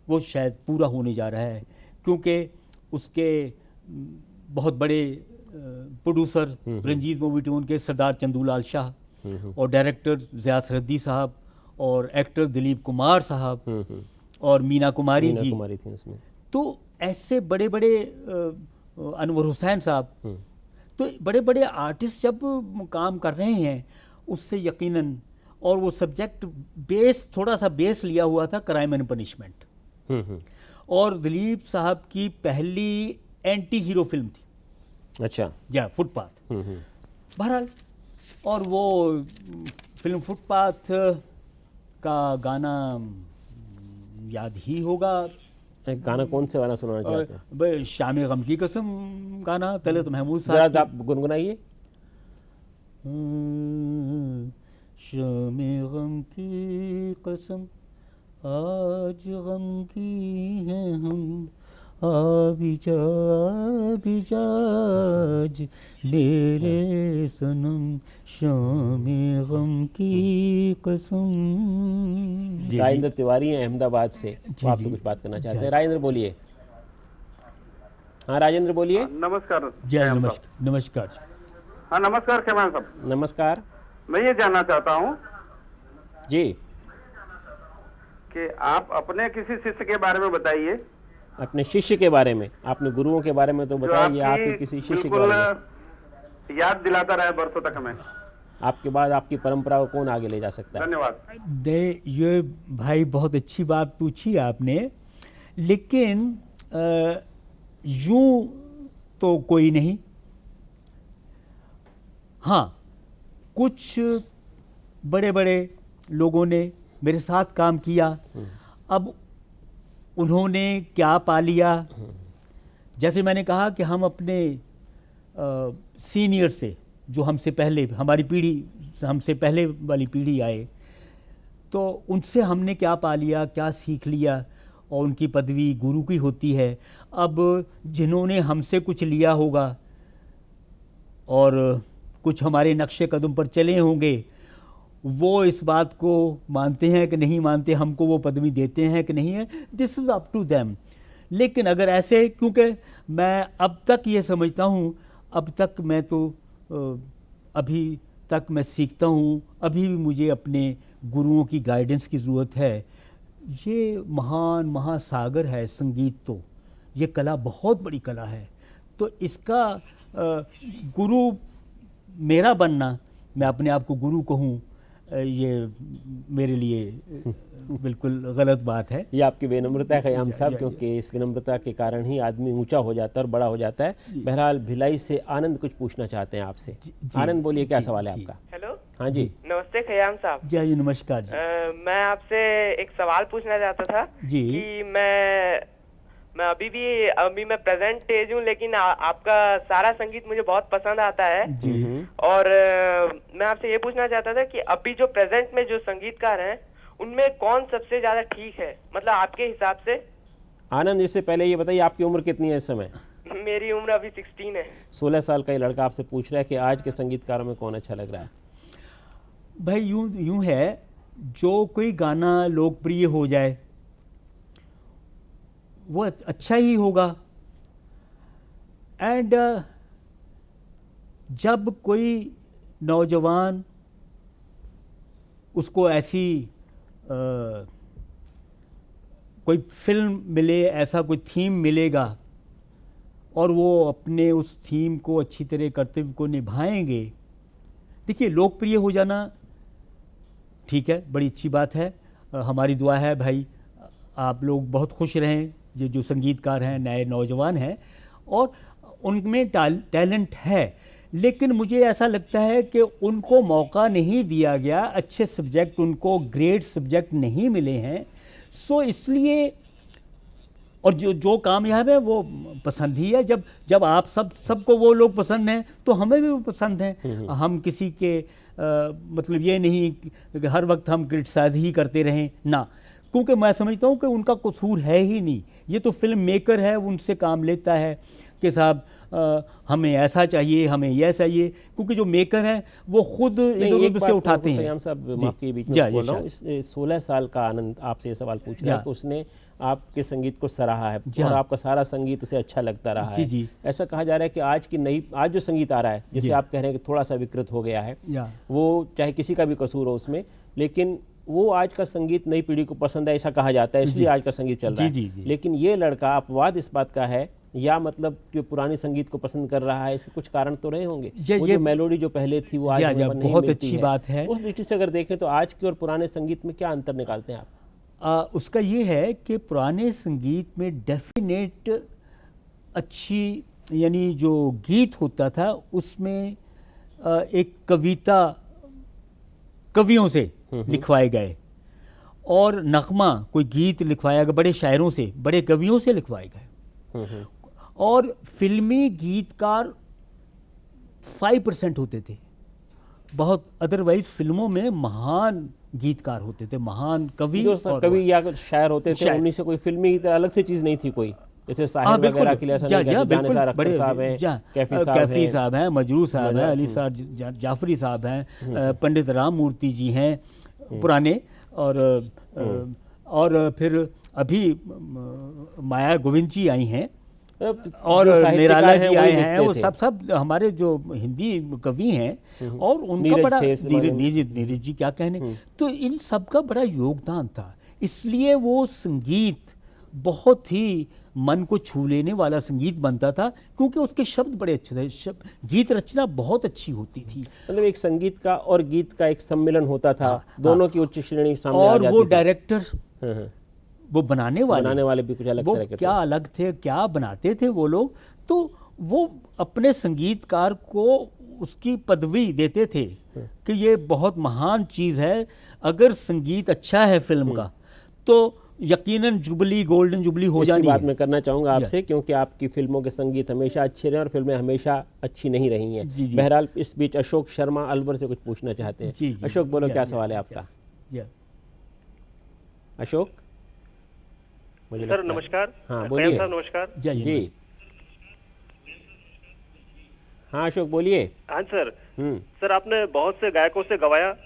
वो शायद पूरा होने जा रहा है, क्योंकि उसके बहुत बड़े प्रोड्यूसर रंजीत मूवी टून के सरदार चंदूलाल शाह, और डायरेक्टर ज़िया सरहद्दी साहब, और एक्टर दिलीप कुमार साहब, और मीना कुमारी जी थी उसमें। तो ऐसे बड़े बड़े अनवर हुसैन साहब, तो बड़े बड़े आर्टिस्ट जब काम कर रहे हैं, उससे यकीनन, और वो सब्जेक्ट बेस, थोड़ा सा बेस लिया हुआ था क्राइम एंड पनिशमेंट, और दिलीप साहब की पहली एंटी हीरो फिल्म थी। अच्छा। या फुटपाथ। बहरहाल, और वो फिल्म फुटपाथ का गाना याद ही होगा। एक गाना कौन से गाना सुनाना चाहते हैं? शाम गम की कसम गाना, तलत महमूद जरा साहब। आप गुनगुनाइए। शाम गम की कसम आज गम की हैं हम, आबिजा आज मेरे सनम, शाम गम की कसम। राजेंद्र तिवारी हैं अहमदाबाद से, वो आपसे कुछ बात करना चाहते हैं। राजेंद्र बोलिए। हाँ राजेंद्र बोलिए। नमस्कार। जय नमस्कार। नमस्कार। हाँ नमस्कार खेमान साहब। नमस्कार। मैं ये जानना चाहता हूँ जी कि आप अपने किसी शिष्य के बारे में बताइए। अपने शिष्य के बारे में? आपने गुरुओं के बारे में तो बताइए, आपके किसी शिष्य के बारे में याद दिलाता रहे बरसों तक हमें। आपके बाद आपकी परंपरा को कौन आगे ले जा सकता है? धन्यवाद। ये भाई बहुत अच्छी बात पूछी आपने, लेकिन यूं तो कोई नहीं। हाँ, कुछ बड़े बड़े लोगों ने मेरे साथ काम किया। अब उन्होंने क्या पा लिया, जैसे मैंने कहा कि हम अपने सीनियर से, जो हमसे पहले, हमारी पीढ़ी, हमसे पहले वाली पीढ़ी आए, तो उनसे हमने क्या पा लिया, क्या सीख लिया, और उनकी पदवी गुरु की होती है। अब जिन्होंने हमसे कुछ लिया होगा और कुछ हमारे नक्शे कदम पर चले होंगे, वो इस बात को मानते हैं कि नहीं मानते, हमको वो पदवी देते हैं कि नहीं है, this is up to them. लेकिन अगर ऐसे, क्योंकि मैं अब तक ये समझता हूँ, अब तक मैं तो अभी तक मैं सीखता हूँ, अभी भी मुझे अपने गुरुओं की गाइडेंस की ज़रूरत है। ये महान महासागर है संगीत, तो ये कला बहुत बड़ी कला है। तो इसका गुरु मेरा बनना, मैं अपने आप को गुरु कहूँ, ये मेरे लिए बिल्कुल गलत बात है। ये आपकी विनम्रता है खयाम साहब, क्योंकि इस विनम्रता के कारण ही आदमी ऊंचा हो जाता है और बड़ा हो जाता है। बहरहाल भिलाई से आनंद कुछ पूछना चाहते हैं आपसे। आनंद बोलिए, क्या सवाल है आपका? हेलो। हाँ जी। नमस्ते खयाम साहब। जी नमस्कार जी। मैं आपसे एक सवाल पूछना चाहता था जी। कि मैं अभी मैं प्रेजेंट एज हूँ, लेकिन आपका सारा संगीत मुझे बहुत पसंद आता है जी। और मैं आपसे ये पूछना चाहता था कि अभी जो प्रेजेंट में जो संगीतकार हैं, उनमें कौन सबसे ज्यादा ठीक है, मतलब आपके हिसाब से? आनंद, इससे पहले ये बताइए आपकी उम्र कितनी है इस समय? मेरी उम्र अभी 16 है। 16 साल का ये लड़का आपसे पूछ रहा है कि आज के संगीतकारों में कौन अच्छा लग रहा है। भाई यूं है, जो कोई गाना लोकप्रिय हो जाए वो अच्छा ही होगा, एंड जब कोई नौजवान उसको ऐसी कोई फिल्म मिले, ऐसा कोई थीम मिलेगा, और वो अपने उस थीम को अच्छी तरह कर्तव्य को निभाएंगे, देखिए लोकप्रिय हो जाना ठीक है, बड़ी अच्छी बात है। हमारी दुआ है भाई, आप लोग बहुत खुश रहें, ये जो संगीतकार हैं, नए नौजवान हैं, और उनमें टैलेंट है, लेकिन मुझे ऐसा लगता है कि उनको मौका नहीं दिया गया, अच्छे सब्जेक्ट उनको ग्रेट सब्जेक्ट नहीं मिले हैं। सो इसलिए, और जो कामयाब है वो पसंद ही है। जब आप सबको वो लोग पसंद हैं तो हमें भी वो पसंद हैं। हम किसी के मतलब ये नहीं कि हर वक्त हम क्रिटिसाइज ही करते रहें ना, क्योंकि मैं समझता हूँ कि उनका कसूर है ही नहीं। ये तो फिल्म मेकर है, उनसे काम लेता है कि साहब हमें ऐसा चाहिए, हमें यह चाहिए, क्योंकि जो मेकर हैं वो खुद इधर उधर से उठाते हैं। खयाम साहब, माफ कीजिए बीच में बोल रहा हूँ, 16 साल का आनंद आपसे ये सवाल पूछ रहा है कि उसने आपके संगीत को सराहा है और आपका सारा संगीत उसे अच्छा लगता रहा है। जी। ऐसा कहा जा रहा है कि आज जो संगीत आ रहा है, जिसे आप कह रहे हैं कि थोड़ा सा विकृत हो गया है, वो चाहे किसी का भी कसूर हो उसमें, लेकिन वो आज का संगीत नई पीढ़ी को पसंद है, ऐसा कहा जाता है, इसलिए आज का संगीत चल रहा है। लेकिन ये लड़का, अपवाद इस बात का है, या मतलब जो पुरानी संगीत को पसंद कर रहा है, इसके कुछ कारण तो रहे होंगे। वो जो मेलोडी जो पहले थी वो आज नहीं बहुत अच्छी बात है। उस दृष्टि से अगर देखें तो आज के और पुराने संगीत में क्या अंतर निकालते हैं आप? उसका ये है कि पुराने संगीत में डेफिनेट अच्छी, यानी जो गीत होता था उसमें एक कविता कवियों से लिखवाए गए, और नगमा कोई गीत लिखवाया गया बड़े शायरों से, बड़े कवियों से लिखवाए गए। और फिल्मी गीतकार 5% होते थे बहुत, अदरवाइज फिल्मों में महान गीतकार होते थे, महान कवि कवि या शायर होते थे। उन्हीं से कोई फिल्मी अलग से चीज नहीं थी कोई, जैसे साहिर वगैरह के लिए ऐसा नहीं है। जानेसार अख्तर साहब हैं, कैफी साहब हैं, मजरूर साहब हैं, अली सार जाफरी साहब हैं, पंडित राम मूर्ति जी हैं पुराने, और फिर अभी माया गोविंद जी आई हैं और निराला जी आए हैं। वो सब हमारे जो हिंदी कवि हैं, और उनका बड़ा नीरज जी क्या कहने, तो इन सब का बड़ा योगदान था। इसलिए वो संगीत बहुत ही मन को छू लेने वाला संगीत बनता था, क्योंकि उसके शब्द बड़े अच्छे थे, गीत रचना बहुत अच्छी होती थी। मतलब एक संगीत का और गीत का एक सम्मेलन होता था, दोनों की उच्च श्रेणी सामने आ जाती थी। और वो डायरेक्टर, वो बनाने वाले भी कुछ अलग वो तरह के क्या अलग थे, क्या बनाते थे वो लोग, तो वो अपने संगीतकार को उसकी पदवी देते थे कि ये बहुत महान चीज़ है। अगर संगीत अच्छा है फिल्म का तो यकीनन जुबली, गोल्डन जुबली हो जानी है। बात मैं करना चाहूँगा आपसे, क्योंकि आपकी फिल्मों के संगीत हमेशा अच्छे रहे और फिल्में हमेशा अच्छी नहीं रही हैं। बहरहाल इस बीच अशोक शर्मा अलवर से कुछ पूछना चाहते हैं। अशोक बोलो, क्या सवाल है आपका? अशोक सर नमस्कार। हाँ बोलिए। सर नमस्कार जी। हाँ अशोक बोलिए। हाँ सर। सर आपने बहुत से गायकों से गवाया,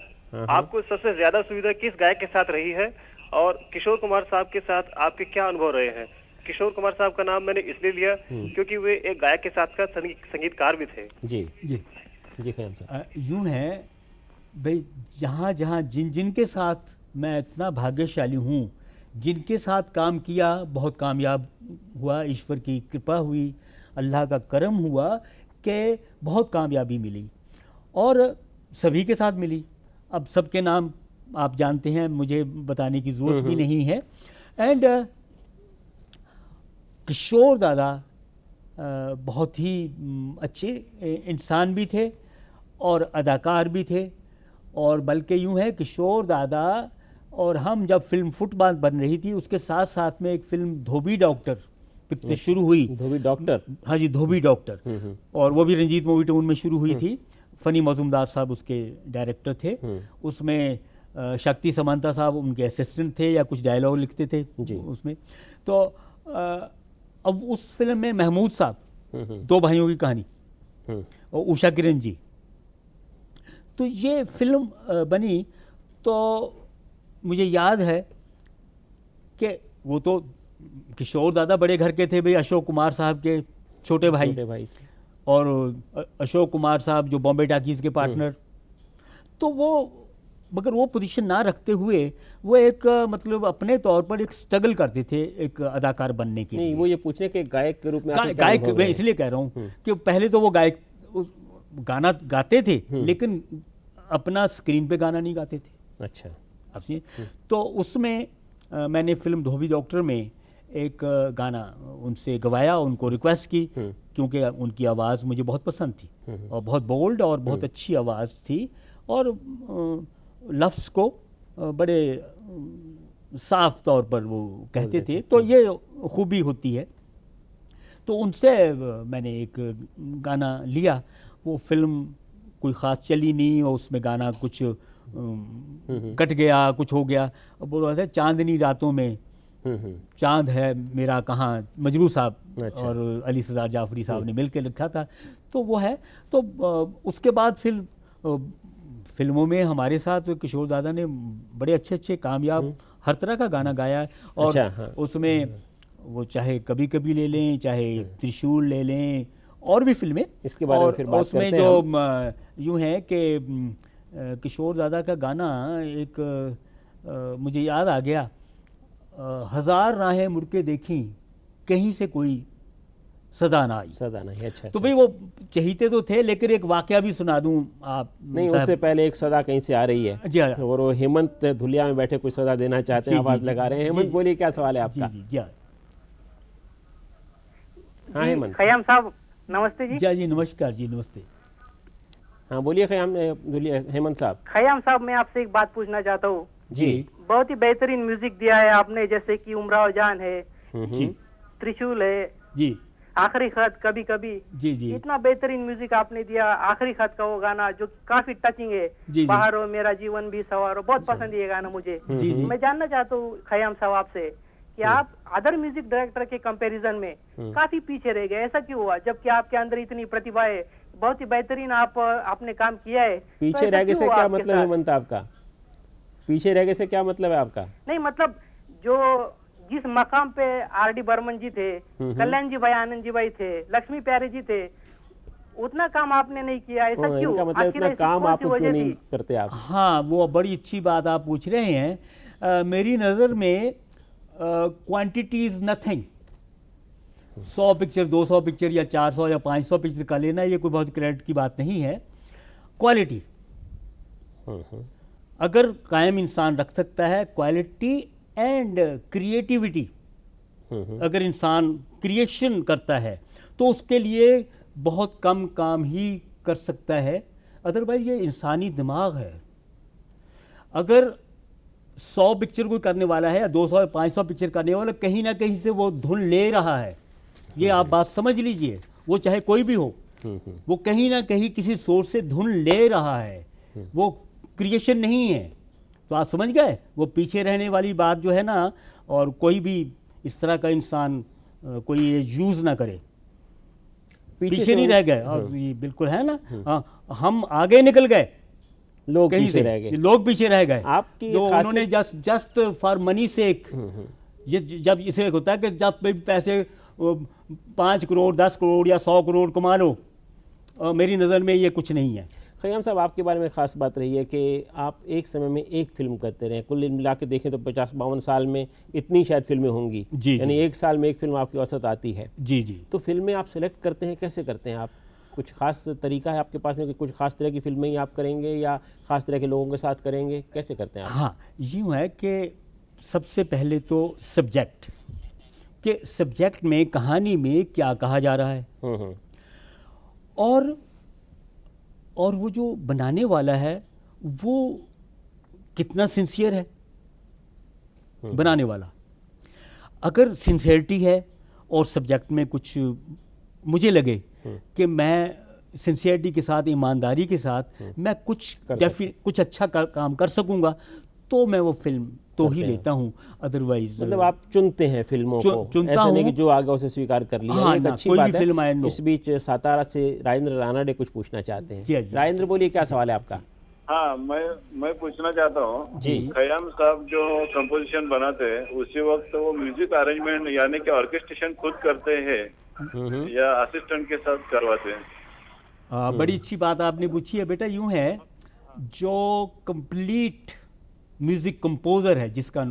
आपको सबसे ज्यादा सुविधा किस गायक के साथ रही है, और किशोर कुमार साहब के साथ आपके क्या अनुभव रहे हैं? किशोर कुमार साहब का नाम मैंने इसलिए लिया क्योंकि वे एक गायक के साथ का संगीतकार भी थे। जी जी जी। यूं है भाई, जहाँ जहाँ जिन के साथ मैं इतना भाग्यशाली हूँ, जिनके साथ काम किया बहुत कामयाब हुआ, ईश्वर की कृपा हुई, अल्लाह का करम हुआ कि बहुत कामयाबी मिली, और सभी के साथ मिली। अब सबके नाम आप जानते हैं, मुझे बताने की ज़रूरत भी नहीं है। एंड किशोर दादा बहुत ही अच्छे इंसान भी थे और अदाकार भी थे, और बल्कि यूँ है किशोर दादा और हम जब फिल्म फुटबॉल बन रही थी, उसके साथ साथ में एक फिल्म धोबी डॉक्टर पिक्चर शुरू हुई। धोबी डॉक्टर? हाँ जी, धोबी डॉक्टर, और वो भी रंजीत मूवी टाउन में शुरू हुई थी। फनी मजूमदार साहब उसके डायरेक्टर थे। उसमें शक्ति समांता साहब उनके असिस्टेंट थे या कुछ डायलॉग लिखते थे उसमें। तो अब उस फिल्म में महमूद साहब, दो भाइयों की कहानी, और उषा किरण जी, तो ये फिल्म बनी। तो मुझे याद है कि वो तो किशोर दादा बड़े घर के थे भाई, अशोक कुमार साहब के छोटे भाई, और अशोक कुमार साहब जो बॉम्बे टाकीज़ के पार्टनर। तो वो मगर वो पोजीशन ना रखते हुए वो एक मतलब अपने तौर पर एक स्ट्रगल करते थे एक अदाकार बनने के लिए। वो ये पूछने के गायक के रूप में गायक मैं इसलिए कह रहा हूँ कि पहले तो वो गायक गाना गाते थे, लेकिन अपना स्क्रीन पे गाना नहीं गाते थे। अच्छा। तो उसमें मैंने फिल्म धोबी डॉक्टर में एक गाना उनसे गवाया, उनको रिक्वेस्ट की, क्योंकि उनकी आवाज़ मुझे बहुत पसंद थी और बहुत बोल्ड और बहुत अच्छी आवाज़ थी, और लफ्ज़ को बड़े साफ तौर पर वो कहते थे, तो ये खूबी होती है। तो उनसे मैंने एक गाना लिया, वो फिल्म कोई ख़ास चली नहीं और उसमें गाना कुछ कट गया, कुछ हो गया। बोल रहा था चांदनी रातों में चांद है मेरा कहाँ, मजरू साहब और अली सरदार जाफरी साहब ने मिलकर लिखा था, तो वो है। तो उसके बाद फिर फिल्मों में हमारे साथ किशोर दादा ने बड़े अच्छे अच्छे कामयाब हर तरह का गाना गाया है। और उसमें वो चाहे कभी कभी ले लें, चाहे त्रिशूल ले लें, और भी फिल्में, इसके बारे में फिर बात उसमें करते जो यूँ है कि किशोर दादा का गाना एक मुझे याद आ गया, हजार राहें मुड़ के देखी कहीं से कोई सदा ना आई। सदा नहीं, अच्छा। तो भाई वो चहीते तो थे, लेकिन एक वाकया भी सुना दूं आप? नहीं, उससे पहले एक सदा कहीं से आ रही है जी हाँ। और वो हेमंत धुलिया में बैठे कोई सदा देना चाहते हैं, आवाज लगा रहे हैं। हेमंत बोलिए, क्या सवाल है आपका? जी जी हाँ हेमंत। खयाम साहब नमस्ते जी। जी नमस्कार जी, नमस्ते। हाँ बोलिए खयाम धुलिया, हेमंत साहब। खयाम साहब, मैं आपसे एक बात पूछना चाहता हूँ जी। बहुत ही बेहतरीन म्यूजिक दिया है आपने, जैसे कि उमराव जान है जी, त्रिशूल है जी, आखिरी खत, कभी कभी, जी जी, इतना बेहतरीन म्यूजिक आपने दिया। आखिरी खत का वो गाना जो काफी टचिंग है, जी, बाहर हो मेरा जीवन भी सवार हो, बहुत पसंद है ये गाना मुझे। जी, जी। मैं जानना चाहता हूँ खयाम साहब आपसे कि आप अदर म्यूजिक डायरेक्टर के कंपैरिजन में काफी पीछे रह गए, ऐसा क्यों हुआ? जबकि आपके अंदर इतनी प्रतिभा है, बहुत ही बेहतरीन आपने काम किया है। पीछे रह गए से क्या मतलब है हेमंत आपका? पीछे रह गए से क्या मतलब है आपका? नहीं मतलब जो जिस मकाम पे आर.डी. बर्मन जी थे, कल्याण जी भाई, आनंद जी भाई थे, लक्ष्मी प्यारे जी थे, उतना काम आपने नहीं किया, ऐसा क्यों? इनका मतलब इतना काम आप क्यों नहीं करते आप? हाँ, वो बड़ी अच्छी बात आप पूछ रहे हैं। मेरी नज़र में quantity is nothing. 100 picture, 200 picture या 400 या 500 पिक्चर का लेना, ये कोई बहुत क्रेडिट की बात नहीं है। क्वालिटी अगर कायम इंसान रख सकता है, क्वालिटी एंड क्रिएटिविटी अगर इंसान क्रिएशन करता है, तो उसके लिए बहुत कम काम ही कर सकता है। अदरवाइज ये इंसानी दिमाग है। अगर 100 पिक्चर कोई करने वाला है या 200 या 500 पिक्चर करने वाला, कहीं ना कहीं से वो धुन ले रहा है, ये आप बात समझ लीजिए। वो चाहे कोई भी हो, वो कहीं ना कहीं किसी सोर्स से धुन ले रहा है, वो क्रिएशन नहीं है। तो आप समझ गए, वो पीछे रहने वाली बात जो है ना, और कोई भी इस तरह का इंसान कोई ये यूज़ ना करे, पीछे नहीं रह गए। और ये बिल्कुल है ना, हम आगे निकल गए, लोग पीछे रह गए, लोग पीछे रह गए। आपकी जो उन्होंने जस्ट फॉर मनी सेक, जब इसे होता है कि जब पैसे 5 करोड़ 10 करोड़ या 100 करोड़ कमा लो, मेरी नज़र में ये कुछ नहीं है। खयाम साहब, आपके बारे में ख़ास बात रही है कि आप एक समय में एक फिल्म करते रहे। कुल मिला के देखें तो 50-52 साल में इतनी शायद फिल्में होंगी, यानी एक साल में एक फिल्म आपकी औसत आती है। जी जी। तो फिल्में आप सेलेक्ट करते हैं, कैसे करते हैं आप? कुछ खास तरीका है आपके पास में कि कुछ खास तरह की फिल्में ही आप करेंगे या खास तरह के लोगों के साथ करेंगे, कैसे करते हैं आप? हाँ, यूँ है कि सबसे पहले तो सब्जेक्ट, कि सब्जेक्ट में, कहानी में क्या कहा जा रहा है, और वो जो बनाने वाला है वो कितना सिंसियर है। बनाने वाला अगर सिंसियरिटी है और सब्जेक्ट में कुछ मुझे लगे कि मैं सिंसियरिटी के साथ, ईमानदारी के साथ मैं कुछ अच्छा काम कर सकूंगा, तो मैं वो फिल्म तो ही लेता हूँ। अदरवाइज मतलब आप चुनते हैं फिल्मों को, चुनता ऐसा नहीं कि जो आगे उसे स्वीकार कर लिया। हाँ, एक अच्छी कोई बात भी फिल्म है। इस बीच सातारा से राजेंद्र रानाडे कुछ पूछना चाहते हैं। राजेंद्र बोलिए, क्या सवाल है आपका? हाँ, मैं पूछना चाहता हूँ जी। खयाम साहब जो कंपोजिशन बनाते हैं उसी वक्त वो म्यूजिक अरेंजमेंट यानी कि ऑर्केस्ट्रेशन खुद करते हैं या असिस्टेंट के साथ करवाते हैं? बड़ी अच्छी बात आपने पूछी है बेटा। यूं है, जो कंप्लीट म्यूजिक कंपोजर है, जिसका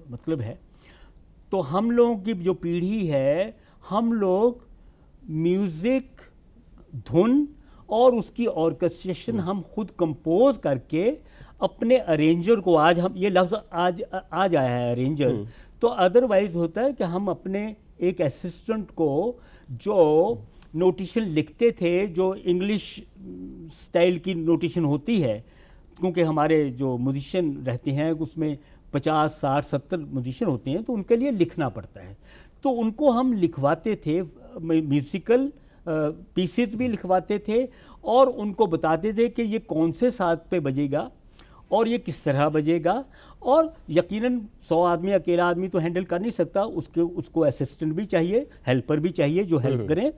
मतलब है, तो हम लोगों की जो पीढ़ी है, हम लोग म्यूजिक, धुन और उसकी ऑर्केस्ट्रेशन हम खुद कंपोज करके अपने अरेंजर को, आज हम ये लफ्ज़ आज आया है अरेंजर, तो अदरवाइज होता है कि हम अपने एक असिस्टेंट को जो नोटेशन लिखते थे, जो इंग्लिश स्टाइल की नोटेशन होती है, क्योंकि हमारे जो म्यूजिशियन रहते हैं उसमें 50, 60, 70 म्यूजिशियन होते हैं, तो उनके लिए लिखना पड़ता है। तो उनको हम लिखवाते थे, म्यूजिकल पीसेस भी लिखवाते थे और उनको बताते थे कि ये कौन से साथ पे बजेगा और ये किस तरह बजेगा। और यकीनन 100 आदमी, अकेला आदमी तो हैंडल कर नहीं सकता, उसको असिस्टेंट भी चाहिए, हेल्पर भी चाहिए जो हेल्प करें।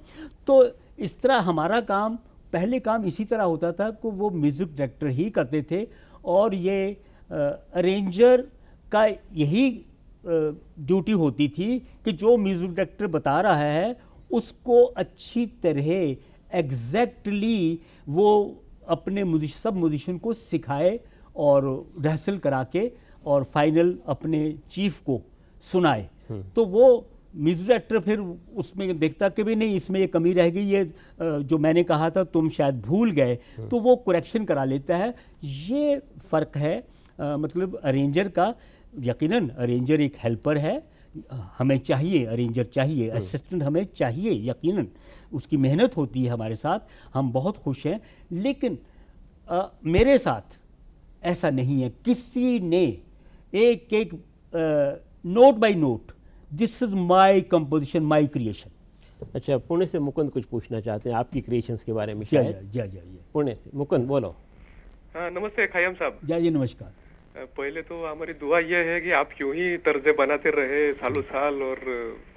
तो इस तरह हमारा काम, पहले काम इसी तरह होता था कि वो म्यूज़िक डायरेक्टर ही करते थे और ये अरेंजर का यही ड्यूटी होती थी कि जो म्यूज़िक डायरेक्टर बता रहा है उसको अच्छी तरह एग्जैक्टली वो अपने सब म्यूजिशियन को सिखाए और रिहर्सल करा के और फाइनल अपने चीफ को सुनाए। तो वो म्यूजिक डायरेक्टर फिर उसमें देखता कि भी नहीं, इसमें ये कमी रह गई, ये जो मैंने कहा था तुम शायद भूल गए, तो वो करेक्शन करा लेता है। ये फ़र्क है मतलब अरेंजर का। यकीनन अरेंजर एक हेल्पर है, हमें चाहिए अरेंजर चाहिए, असिस्टेंट हमें चाहिए, यकीनन उसकी मेहनत होती है हमारे साथ, हम बहुत खुश हैं। लेकिन मेरे साथ ऐसा नहीं है, किसी ने एक एक note by note, this is my composition, my creation. अच्छा, पुणे से मुकुंद कुछ पूछना चाहते हैं आपकी क्रिएशंस के बारे में शायद। पुणे से मुकुंद बोलो। हाँ, नमस्ते खयाम साहब। जी नमस्कार। पहले तो हमारी दुआ यह है कि आप यूं ही तर्जे बनाते रहे सालों साल और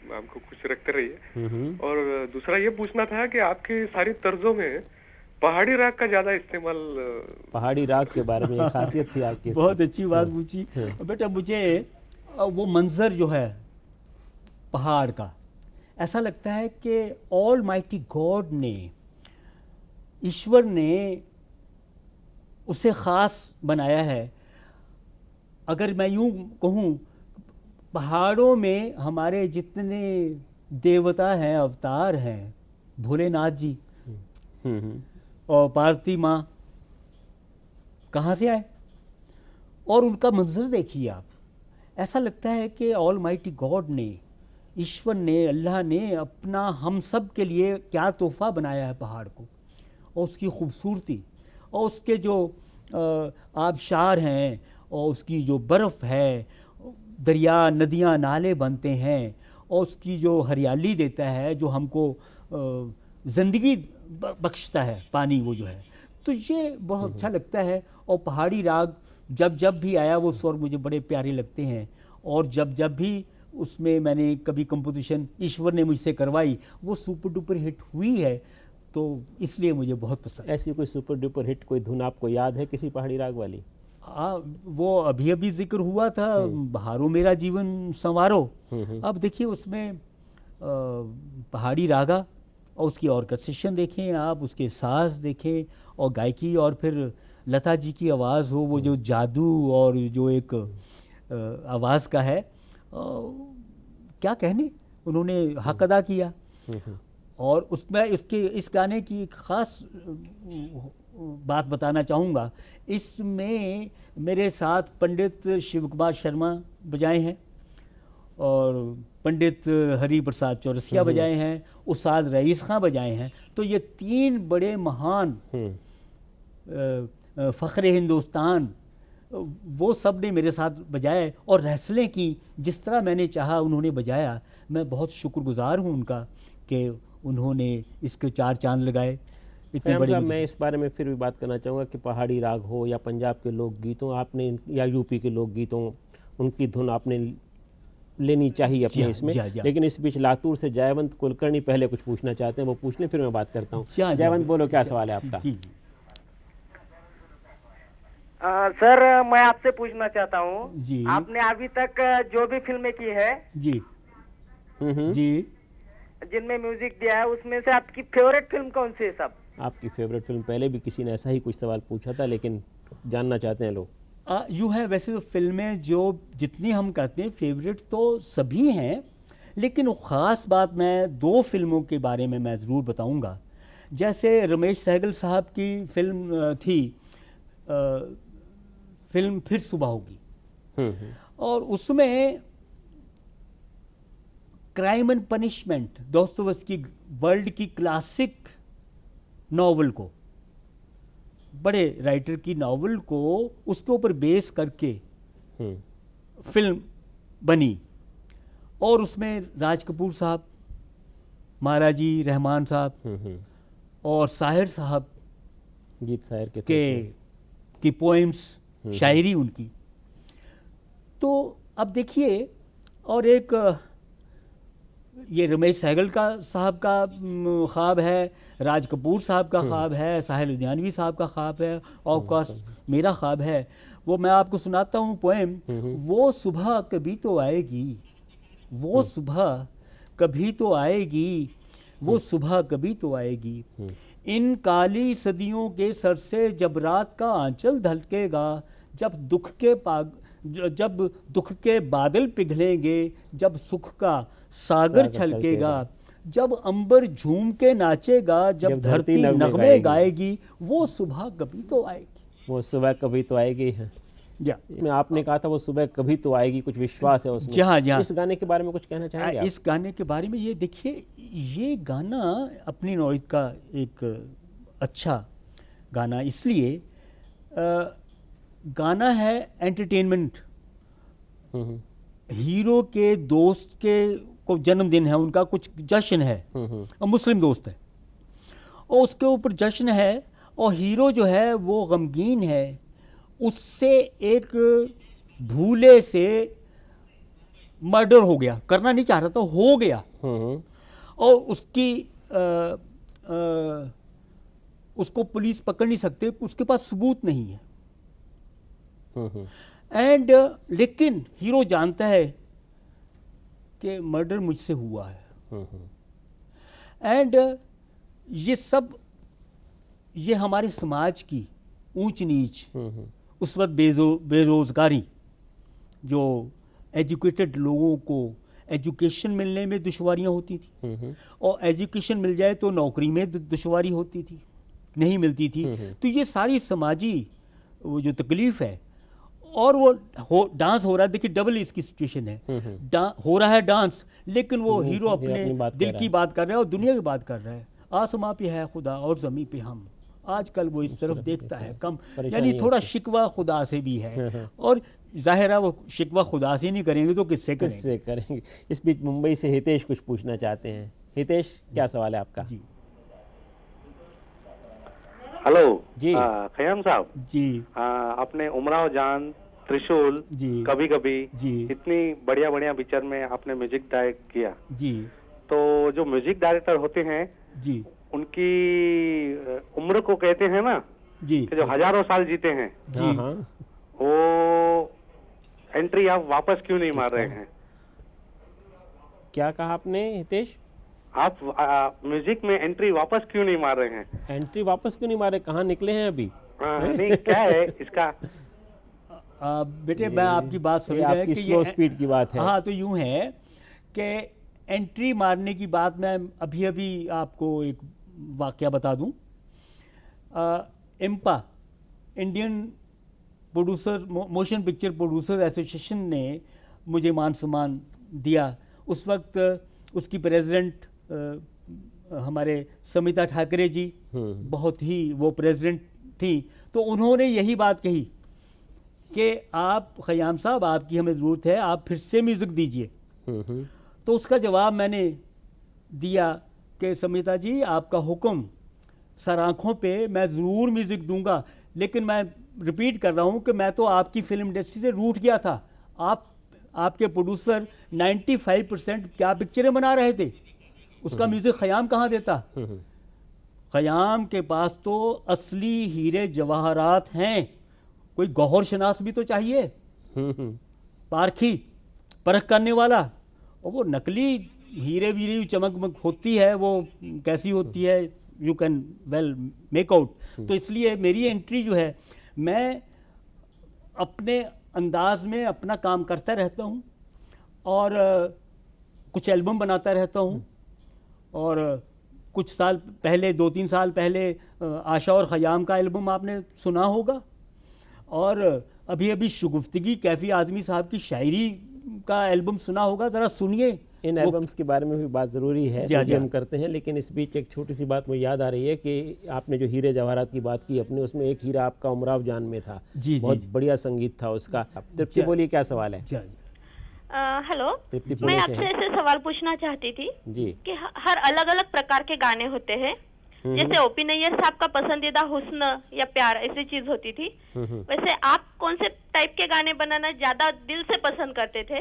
हमको खुश रखते रहिए। और दूसरा ये पूछना था कि आपकी सारी तर्जों में पहाड़ी राग का ज्यादा इस्तेमाल। पहाड़ी राग के बारे में खासियत थी आपकी। बहुत अच्छी बात पूछी बेटा। मुझे वो मंजर जो है पहाड़ का, ऐसा लगता है कि ऑल माइटी गॉड ने, ईश्वर ने उसे ख़ास बनाया है। अगर मैं यूं कहूं, पहाड़ों में हमारे जितने देवता हैं, अवतार हैं, भोलेनाथ जी और पार्वती माँ कहाँ से आए, और उनका मंजर देखिए आप। ऐसा लगता है कि ऑल माइटी गॉड ने, ईश्वर ने, अल्लाह ने अपना हम सब के लिए क्या तोहफा बनाया है पहाड़ को, और उसकी खूबसूरती और उसके जो आबशार हैं और उसकी जो बर्फ़ है, दरिया, नदियाँ, नाले बनते हैं, और उसकी जो हरियाली देता है, जो हमको ज़िंदगी बख्शता है, पानी वो जो है, तो ये बहुत अच्छा लगता है। और पहाड़ी राग जब भी आया वो स्वर मुझे बड़े प्यारे लगते हैं। और जब भी उसमें मैंने कभी कंपोजिशन ईश्वर ने मुझसे करवाई, वो सुपर डुपर हिट हुई है, तो इसलिए मुझे बहुत पसंद। ऐसी कोई सुपर डुपर हिट कोई धुन आपको याद है किसी पहाड़ी राग वाली? वो अभी जिक्र हुआ था, बहारो मेरा जीवन संवारो। अब देखिए उसमें पहाड़ी रागा और उसकी ऑर्केस्ट्रेशन देखें आप, उसके साज देखें और गायकी, और फिर लता जी की आवाज़ हो, वो जो जादू और जो एक आवाज़ का है, क्या कहने, उन्होंने हक अदा किया। और उसमें इस गाने की एक ख़ास बात बताना चाहूँगा। इसमें मेरे साथ पंडित शिव कुमार शर्मा बजाए हैं और पंडित हरि प्रसाद चौरसिया बजाए हैं, उस्ताद रईस खां बजाए हैं। तो ये 3 बड़े महान फ़ख्र हिंदुस्तान, वो सब ने मेरे साथ बजाए और रहसलें की, जिस तरह मैंने चाहा उन्होंने बजाया। मैं बहुत शुक्रगुजार हूँ उनका कि उन्होंने इसके 4 चांद लगाए। इतने बड़े मैं इस बारे में फिर भी बात करना चाहूँगा कि पहाड़ी राग हो या पंजाब के लोकगीतों आपने, या यूपी के लोकगीतों, उनकी धुन आपने लेनी चाहिए अपने इसमें। लेकिन इस बीच लातूर से जयवंत कुलकर्णी पहले कुछ पूछना चाहते हैं, वो पूछ लें फिर मैं बात करता हूँ। जयवंत बोलो, क्या सवाल है आपका? सर मैं आपसे पूछना चाहता हूँ, आपने अभी तक जो भी फिल्में की है जी जिनमें म्यूजिक दिया है, उसमें से आपकी फेवरेट फिल्म कौन सी है? सब आपकी फेवरेट फिल्म, पहले भी किसी ने ऐसा ही कुछ सवाल पूछा था, लेकिन जानना चाहते हैं लोग। यूँ है, वैसे तो फिल्में जो जितनी हम कहते हैं फेवरेट तो सभी हैं, लेकिन वो ख़ास बात मैं 2 फिल्मों के बारे में मैं ज़रूर बताऊंगा। जैसे रमेश सहगल साहब की फिल्म थी, फिल्म फिर सुबह होगी, और उसमें crime and punishment, Dostoevsky world की क्लासिक नॉवल को, बड़े राइटर की नॉवल को उसके ऊपर बेस करके फिल्म बनी, और उसमें राज कपूर साहब, महाराजी रहमान साहब और साहिर साहब गीत शायर की पोएम्स, शायरी उनकी। तो अब देखिए, और एक ये रमेश सहगल का साहब का ख्वाब है, राज कपूर साहब का ख्वाब है, साहिल लुधियानवी साहब का ख्वाब है, और ऑफ कोर्स मेरा ख्वाब है। वो मैं आपको सुनाता हूँ पोएम, वो सुबह कभी तो आएगी, वो सुबह कभी तो आएगी, वो सुबह कभी तो आएगी, इन काली सदियों के सर से जब रात का आंचल ढलकेगा, जब दुख के बादल पिघलेंगे, जब सुख का सागर छलकेगा, जब अंबर झूम के नाचेगा, जब धरती नगमे गाएगी, वो सुबह कभी तो आएगी, वो सुबह कभी तो आएगी। में आपने कहा था वो सुबह कभी तो आएगी, कुछ विश्वास है उसमें। जहाँ इस गाने के बारे में कुछ कहना चाहेंगे आप? इस गाने के बारे में ये देखिए, ये गाना अपनी नौयत का एक अच्छा गाना, इसलिए गाना है एंटरटेनमेंट। हीरो के दोस्त के को जन्मदिन है, उनका कुछ जश्न है, और मुस्लिम दोस्त है, और उसके ऊपर जश्न है, और हीरो जो है वो गमगीन है, उससे एक भूले से मर्डर हो गया, करना नहीं चाह रहा था, हो गया, और उसको पुलिस पकड़ नहीं सकते, उसके पास सबूत नहीं है। एंड लेकिन हीरो जानता है कि मर्डर मुझसे हुआ है, एंड ये सब, ये हमारे समाज की ऊंच नीच, उस वक्त बेरोज़गारी, जो एजुकेटेड लोगों को एजुकेशन मिलने में दुश्वारियां होती थी, और एजुकेशन मिल जाए तो नौकरी में दुश्वारी होती थी, नहीं मिलती थी। तो ये सारी समाजी वो जो तकलीफ़ है, और वो डांस हो रहा है, देखिए डबल इसकी सिचुएशन है, हो रहा है डांस, लेकिन वो हीरो अपने दिल की बात कर रहा है और दुनिया की बात कर रहा है। आसमां पे है खुदा और ज़मीं पे हम, आजकल वो इस तरफ देखता है कम, यानी थोड़ा शिकवा खुदा से भी है, और जाहिर है वो शिकवा खुदा से नहीं करेंगे तो किससे करेंगे। इस बीच मुंबई से हितेश कुछ पूछना चाहते हैं। हितेश, क्या सवाल है आपका? जी हेलो जी। खयाम साहब जी, आपने उमराव जान, त्रिशूल जी, कभी कभी जी, इतनी बढ़िया बढ़िया पिक्चर में आपने म्यूजिक डायरेक्ट किया जी, तो जो म्यूजिक डायरेक्टर होते हैं जी, उनकी उम्र को कहते हैं ना जी, कि जो हजारों साल जीते हैं, जी, वो एंट्री आप वापस क्यों नहीं मार रहे हैं? क्या कहा आपने हितेश? आप म्यूजिक में एंट्री वापस क्यों नहीं मार रहे हैं? एंट्री वापस क्यों नहीं मारे? कहाँ निकले हैं अभी? नहीं, क्या है इसका? बेटे मैं आपकी बात समझ रहा कि स्लो स्पीड की बात है। हाँ, तो यूं है कि एंट्री मारने की बात मैं अभी अभी आपको एक वाकया बता दूं। IMPPA, Indian producer motion picture producer association ने मुझे मान सम्मान दिया। उस वक्त उसकी प्रेसिडेंट हमारे समिता ठाकरे जी बहुत ही वो प्रेसिडेंट थी, तो उन्होंने यही बात कही कि आप खयाम साहब, आपकी हमें ज़रूरत है, आप फिर से म्यूज़िक दीजिए। तो उसका जवाब मैंने दिया कि समिता जी, आपका हुक्म, सर आँखों पे मैं ज़रूर म्यूज़िक दूंगा, लेकिन मैं रिपीट कर रहा हूँ कि मैं तो आपकी फिल्म इंडस्ट्री से रूठ गया था। आपके प्रोड्यूसर 95% क्या पिक्चरें बना रहे थे, उसका म्यूज़िक ख़याम कहाँ देता? ख़याम के पास तो असली हीरे जवाहरात हैं, कोई गौहर शनास भी तो चाहिए, पारखी परख करने वाला। और वो नकली हीरे वीरे चमक होती है, वो कैसी होती है, you can well make out. तो इसलिए मेरी एंट्री जो है, मैं अपने अंदाज में अपना काम करता रहता हूँ, और कुछ एल्बम बनाता रहता हूँ, और कुछ साल पहले, 2-3 साल पहले आशा और ख़याम का एल्बम आपने सुना होगा, और अभी अभी शगुफ्तगी कैफ़ी आज़मी साहब की शायरी का एल्बम सुना होगा। ज़रा सुनिए, इन एल्बम्स के बारे में भी बात ज़रूरी है जी, जो हम करते हैं, लेकिन इस बीच एक छोटी सी बात मुझे याद आ रही है कि आपने जो हीरे जवाहरात की बात की अपने, उसमें एक हीरा आपका उमराव जान में था। जी, बहुत बढ़िया संगीत था उसका। तृप्ति बोलिए, क्या सवाल है? हेलो, तृप्ति मैं पुणे से आपसे है। ऐसे सवाल पूछना चाहती थी जी। कि हर अलग अलग प्रकार के गाने होते हैं, जैसे ओपी नैयर साहब का पसंदीदा हुस्न या प्यार ऐसी चीज होती थी, वैसे आप कौन से टाइप के गाने बनाना ज्यादा दिल से पसंद करते थे,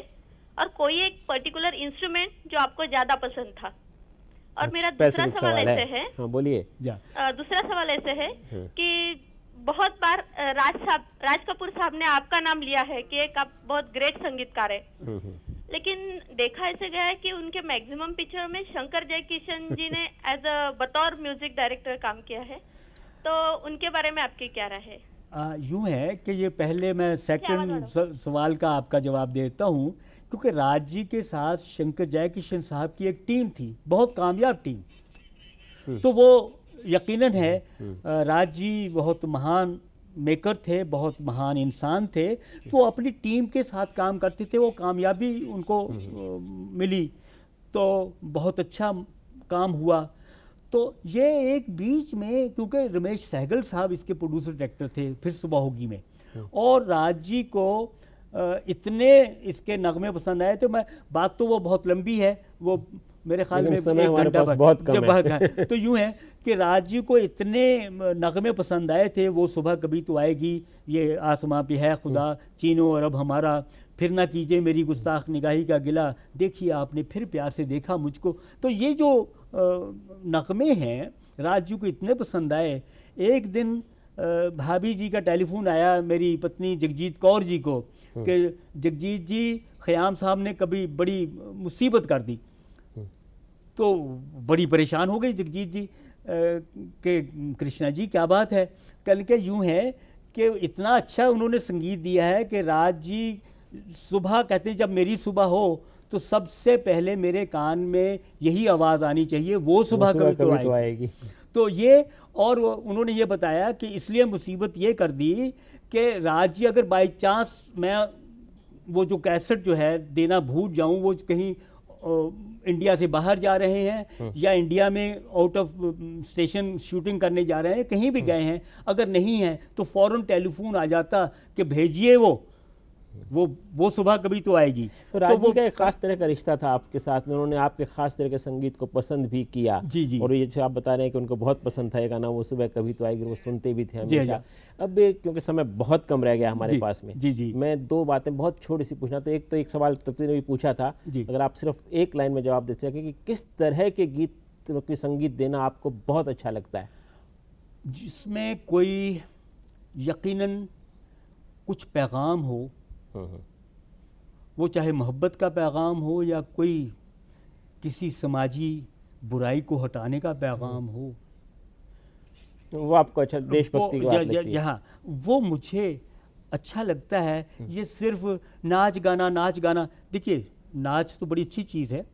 और कोई एक पर्टिकुलर इंस्ट्रूमेंट जो आपको ज्यादा पसंद था? और मेरा दूसरा सवाल ऐसे है, हाँ बोलिए। दूसरा सवाल ऐसे है कि बहुत बार राज कपूर साहब ने आपका नाम लिया है कि एक आप बहुत ग्रेट संगीतकार है, लेकिन देखा ऐसे गया है कि उनके मैक्सिमम पिक्चर में शंकर जयकिशन जी ने एज अ बतौर म्यूजिक डायरेक्टर काम किया है, तो उनके बारे में आपकी क्या राय है? यूँ है कि ये पहले मैं सेकंड सवाल का आपका जवाब देता हूँ, क्योंकि राज जी के साथ शंकर जयकिशन साहब की एक टीम थी, बहुत कामयाब टीम। तो वो यकीनन है राज जी बहुत महान मेकर थे, बहुत महान इंसान थे, तो अपनी टीम के साथ काम करते थे, वो कामयाबी उनको मिली, तो बहुत अच्छा काम हुआ। तो ये एक बीच में, क्योंकि रमेश सहगल साहब इसके प्रोड्यूसर डायरेक्टर थे फिर सुबह होगी में, और राज जी को इतने इसके नगमे पसंद आए, तो मैं बात तो वो बहुत लंबी है, वो मेरे ख्याल में 1 घंटा बहुत कम है। तो यूँ है कि राज जी को इतने नगमे पसंद आए थे, वो सुबह कभी तो आएगी, ये आसमां पे है खुदा, चीनो और अब हमारा, फिर ना कीजिए मेरी गुस्ताख निगाही का गिला, देखिए आपने फिर प्यार से देखा मुझको। तो ये जो नगमे हैं राज जी को इतने पसंद आए। एक दिन भाभी जी का टेलीफोन आया मेरी पत्नी जगजीत कौर जी को कि जगजीत जी ख़याम साहब ने कभी बड़ी मुसीबत कर दी। तो बड़ी परेशान हो गई जगजीत जी कि कृष्णा जी क्या बात है? कल के यूँ है कि इतना अच्छा उन्होंने संगीत दिया है कि राज जी सुबह कहते हैं जब मेरी सुबह हो तो सबसे पहले मेरे कान में यही आवाज़ आनी चाहिए, वो सुबह कभी तो आएगी। तो ये, और उन्होंने ये बताया कि इसलिए मुसीबत ये कर दी कि राज जी अगर बाई चांस मैं वो जो कैसेट जो है देना भूल जाऊं, वो कहीं इंडिया से बाहर जा रहे हैं या इंडिया में आउट ऑफ स्टेशन शूटिंग करने जा रहे हैं, कहीं भी गए हैं, अगर नहीं है तो फ़ौरन टेलीफोन आ जाता कि भेजिए वो सुबह कभी तो आएगी। तो राज जी का एक खास तरह का रिश्ता था आपके साथ में, उन्होंने आपके खास तरह के संगीत को पसंद भी किया। जी जी। और ये जैसे आप बता रहे हैं कि उनको बहुत पसंद था ये गाना, वो सुबह कभी तो आएगी, वो सुनते भी थे हमेशा। अब क्योंकि समय बहुत कम रह गया हमारे पास में, जी जी, मैं 2 बातें बहुत छोटी सी पूछना। तो एक सवाल तृप्ति ने भी पूछा था, अगर आप सिर्फ एक लाइन में जवाब दे सकें कि किस तरह के गीत की संगीत देना आपको बहुत अच्छा लगता है? जिसमें कोई यकीनन कुछ पैगाम हो, वो चाहे मोहब्बत का पैगाम हो या कोई किसी समाजी बुराई को हटाने का पैगाम हो, वो आपको अच्छा, देशभक्ति की बात लगती है। जहाँ वो मुझे अच्छा लगता है। ये सिर्फ नाच गाना, देखिए नाच तो बड़ी अच्छी चीज़ है,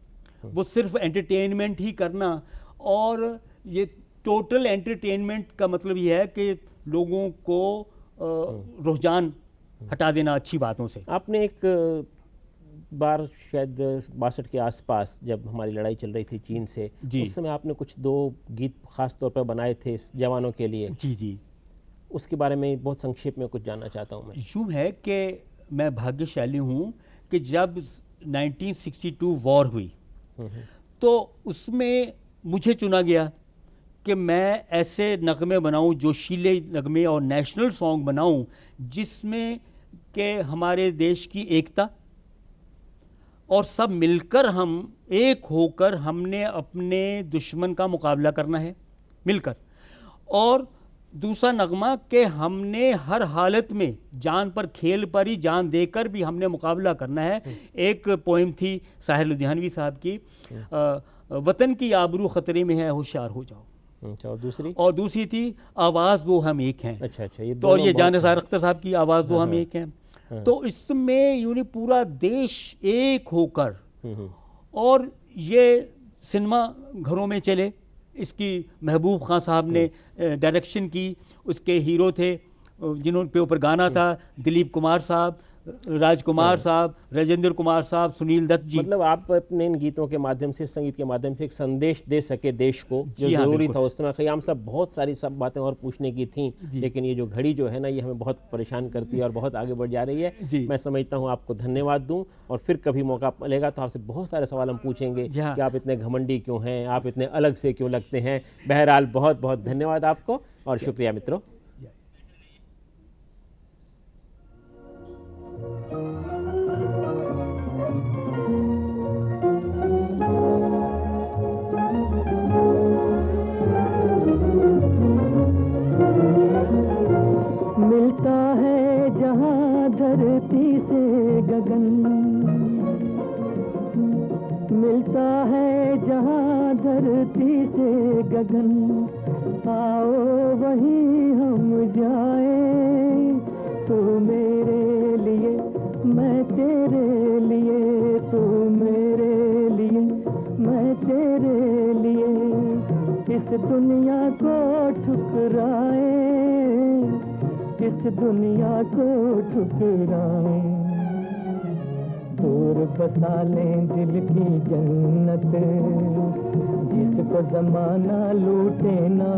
वो सिर्फ एंटरटेनमेंट ही करना, और ये टोटल एंटरटेनमेंट का मतलब ये है कि लोगों को रुझान हटा देना अच्छी बातों से। आपने एक बार शायद 62 के आसपास जब हमारी लड़ाई चल रही थी चीन से, उस समय आपने कुछ 2 गीत खास तौर पर बनाए थे जवानों के लिए। जी जी, उसके बारे में बहुत संक्षेप में कुछ जानना चाहता हूँ मैं। यूँ है कि मैं भाग्यशाली हूँ कि जब 1962 वॉर हुई तो उसमें मुझे चुना गया कि मैं ऐसे नगमे बनाऊं, जोशीले नगमे और नेशनल सॉन्ग बनाऊं जिसमें कि हमारे देश की एकता और सब मिलकर, हम एक होकर हमने अपने दुश्मन का मुकाबला करना है मिलकर। और दूसरा नगमा कि हमने हर हालत में जान पर खेल पर ही जान देकर भी हमने मुकाबला करना है। एक पोइम थी साहिर लुधियानवी साहब की, वतन की आबरू ख़तरे में है होशियार हो जाओ। और दूसरी थी आवाज़ वो हम एक हैं। अच्छा, तो और ये जान निसार अख्तर साहब की आवाज़ वो हम एक हैं। तो इसमें यूँ पूरा देश एक होकर, और ये सिनेमा घरों में चले, इसकी महबूब खान साहब ने डायरेक्शन की, उसके हीरो थे जिन्होंने पे ऊपर गाना था दिलीप कुमार साहब, राजकुमार साहब, राजेंद्र कुमार साहब, सुनील दत्त जी। मतलब आप अपने इन गीतों के माध्यम से, संगीत के माध्यम से एक संदेश दे सके देश को, जो जी हाँ, जरूरी बिल्कुल। था। उस समय खयाम साहब बहुत सारी सब बातें और पूछने की थी, लेकिन ये जो घड़ी जो है ना, ये हमें बहुत परेशान करती है और बहुत आगे बढ़ जा रही है। मैं समझता हूँ आपको धन्यवाद दूं, और फिर कभी मौका मिलेगा तो आपसे बहुत सारे सवाल हम पूछेंगे कि आप इतने घमंडी क्यों हैं, आप इतने अलग से क्यों लगते हैं। बहरहाल बहुत बहुत धन्यवाद आपको और शुक्रिया मित्रों। मिलता है जहाँ धरती से गगन, मिलता है जहाँ धरती से गगन, आओ वहीं हम जाए, तू मेरे लिए मैं तेरे लिए, तू मेरे लिए मैं तेरे लिए, इस दुनिया को ठुकराए, इस दुनिया को ठुकराए, दूर बसा लें दिल की जन्नत, जिसको जमाना लूटे ना।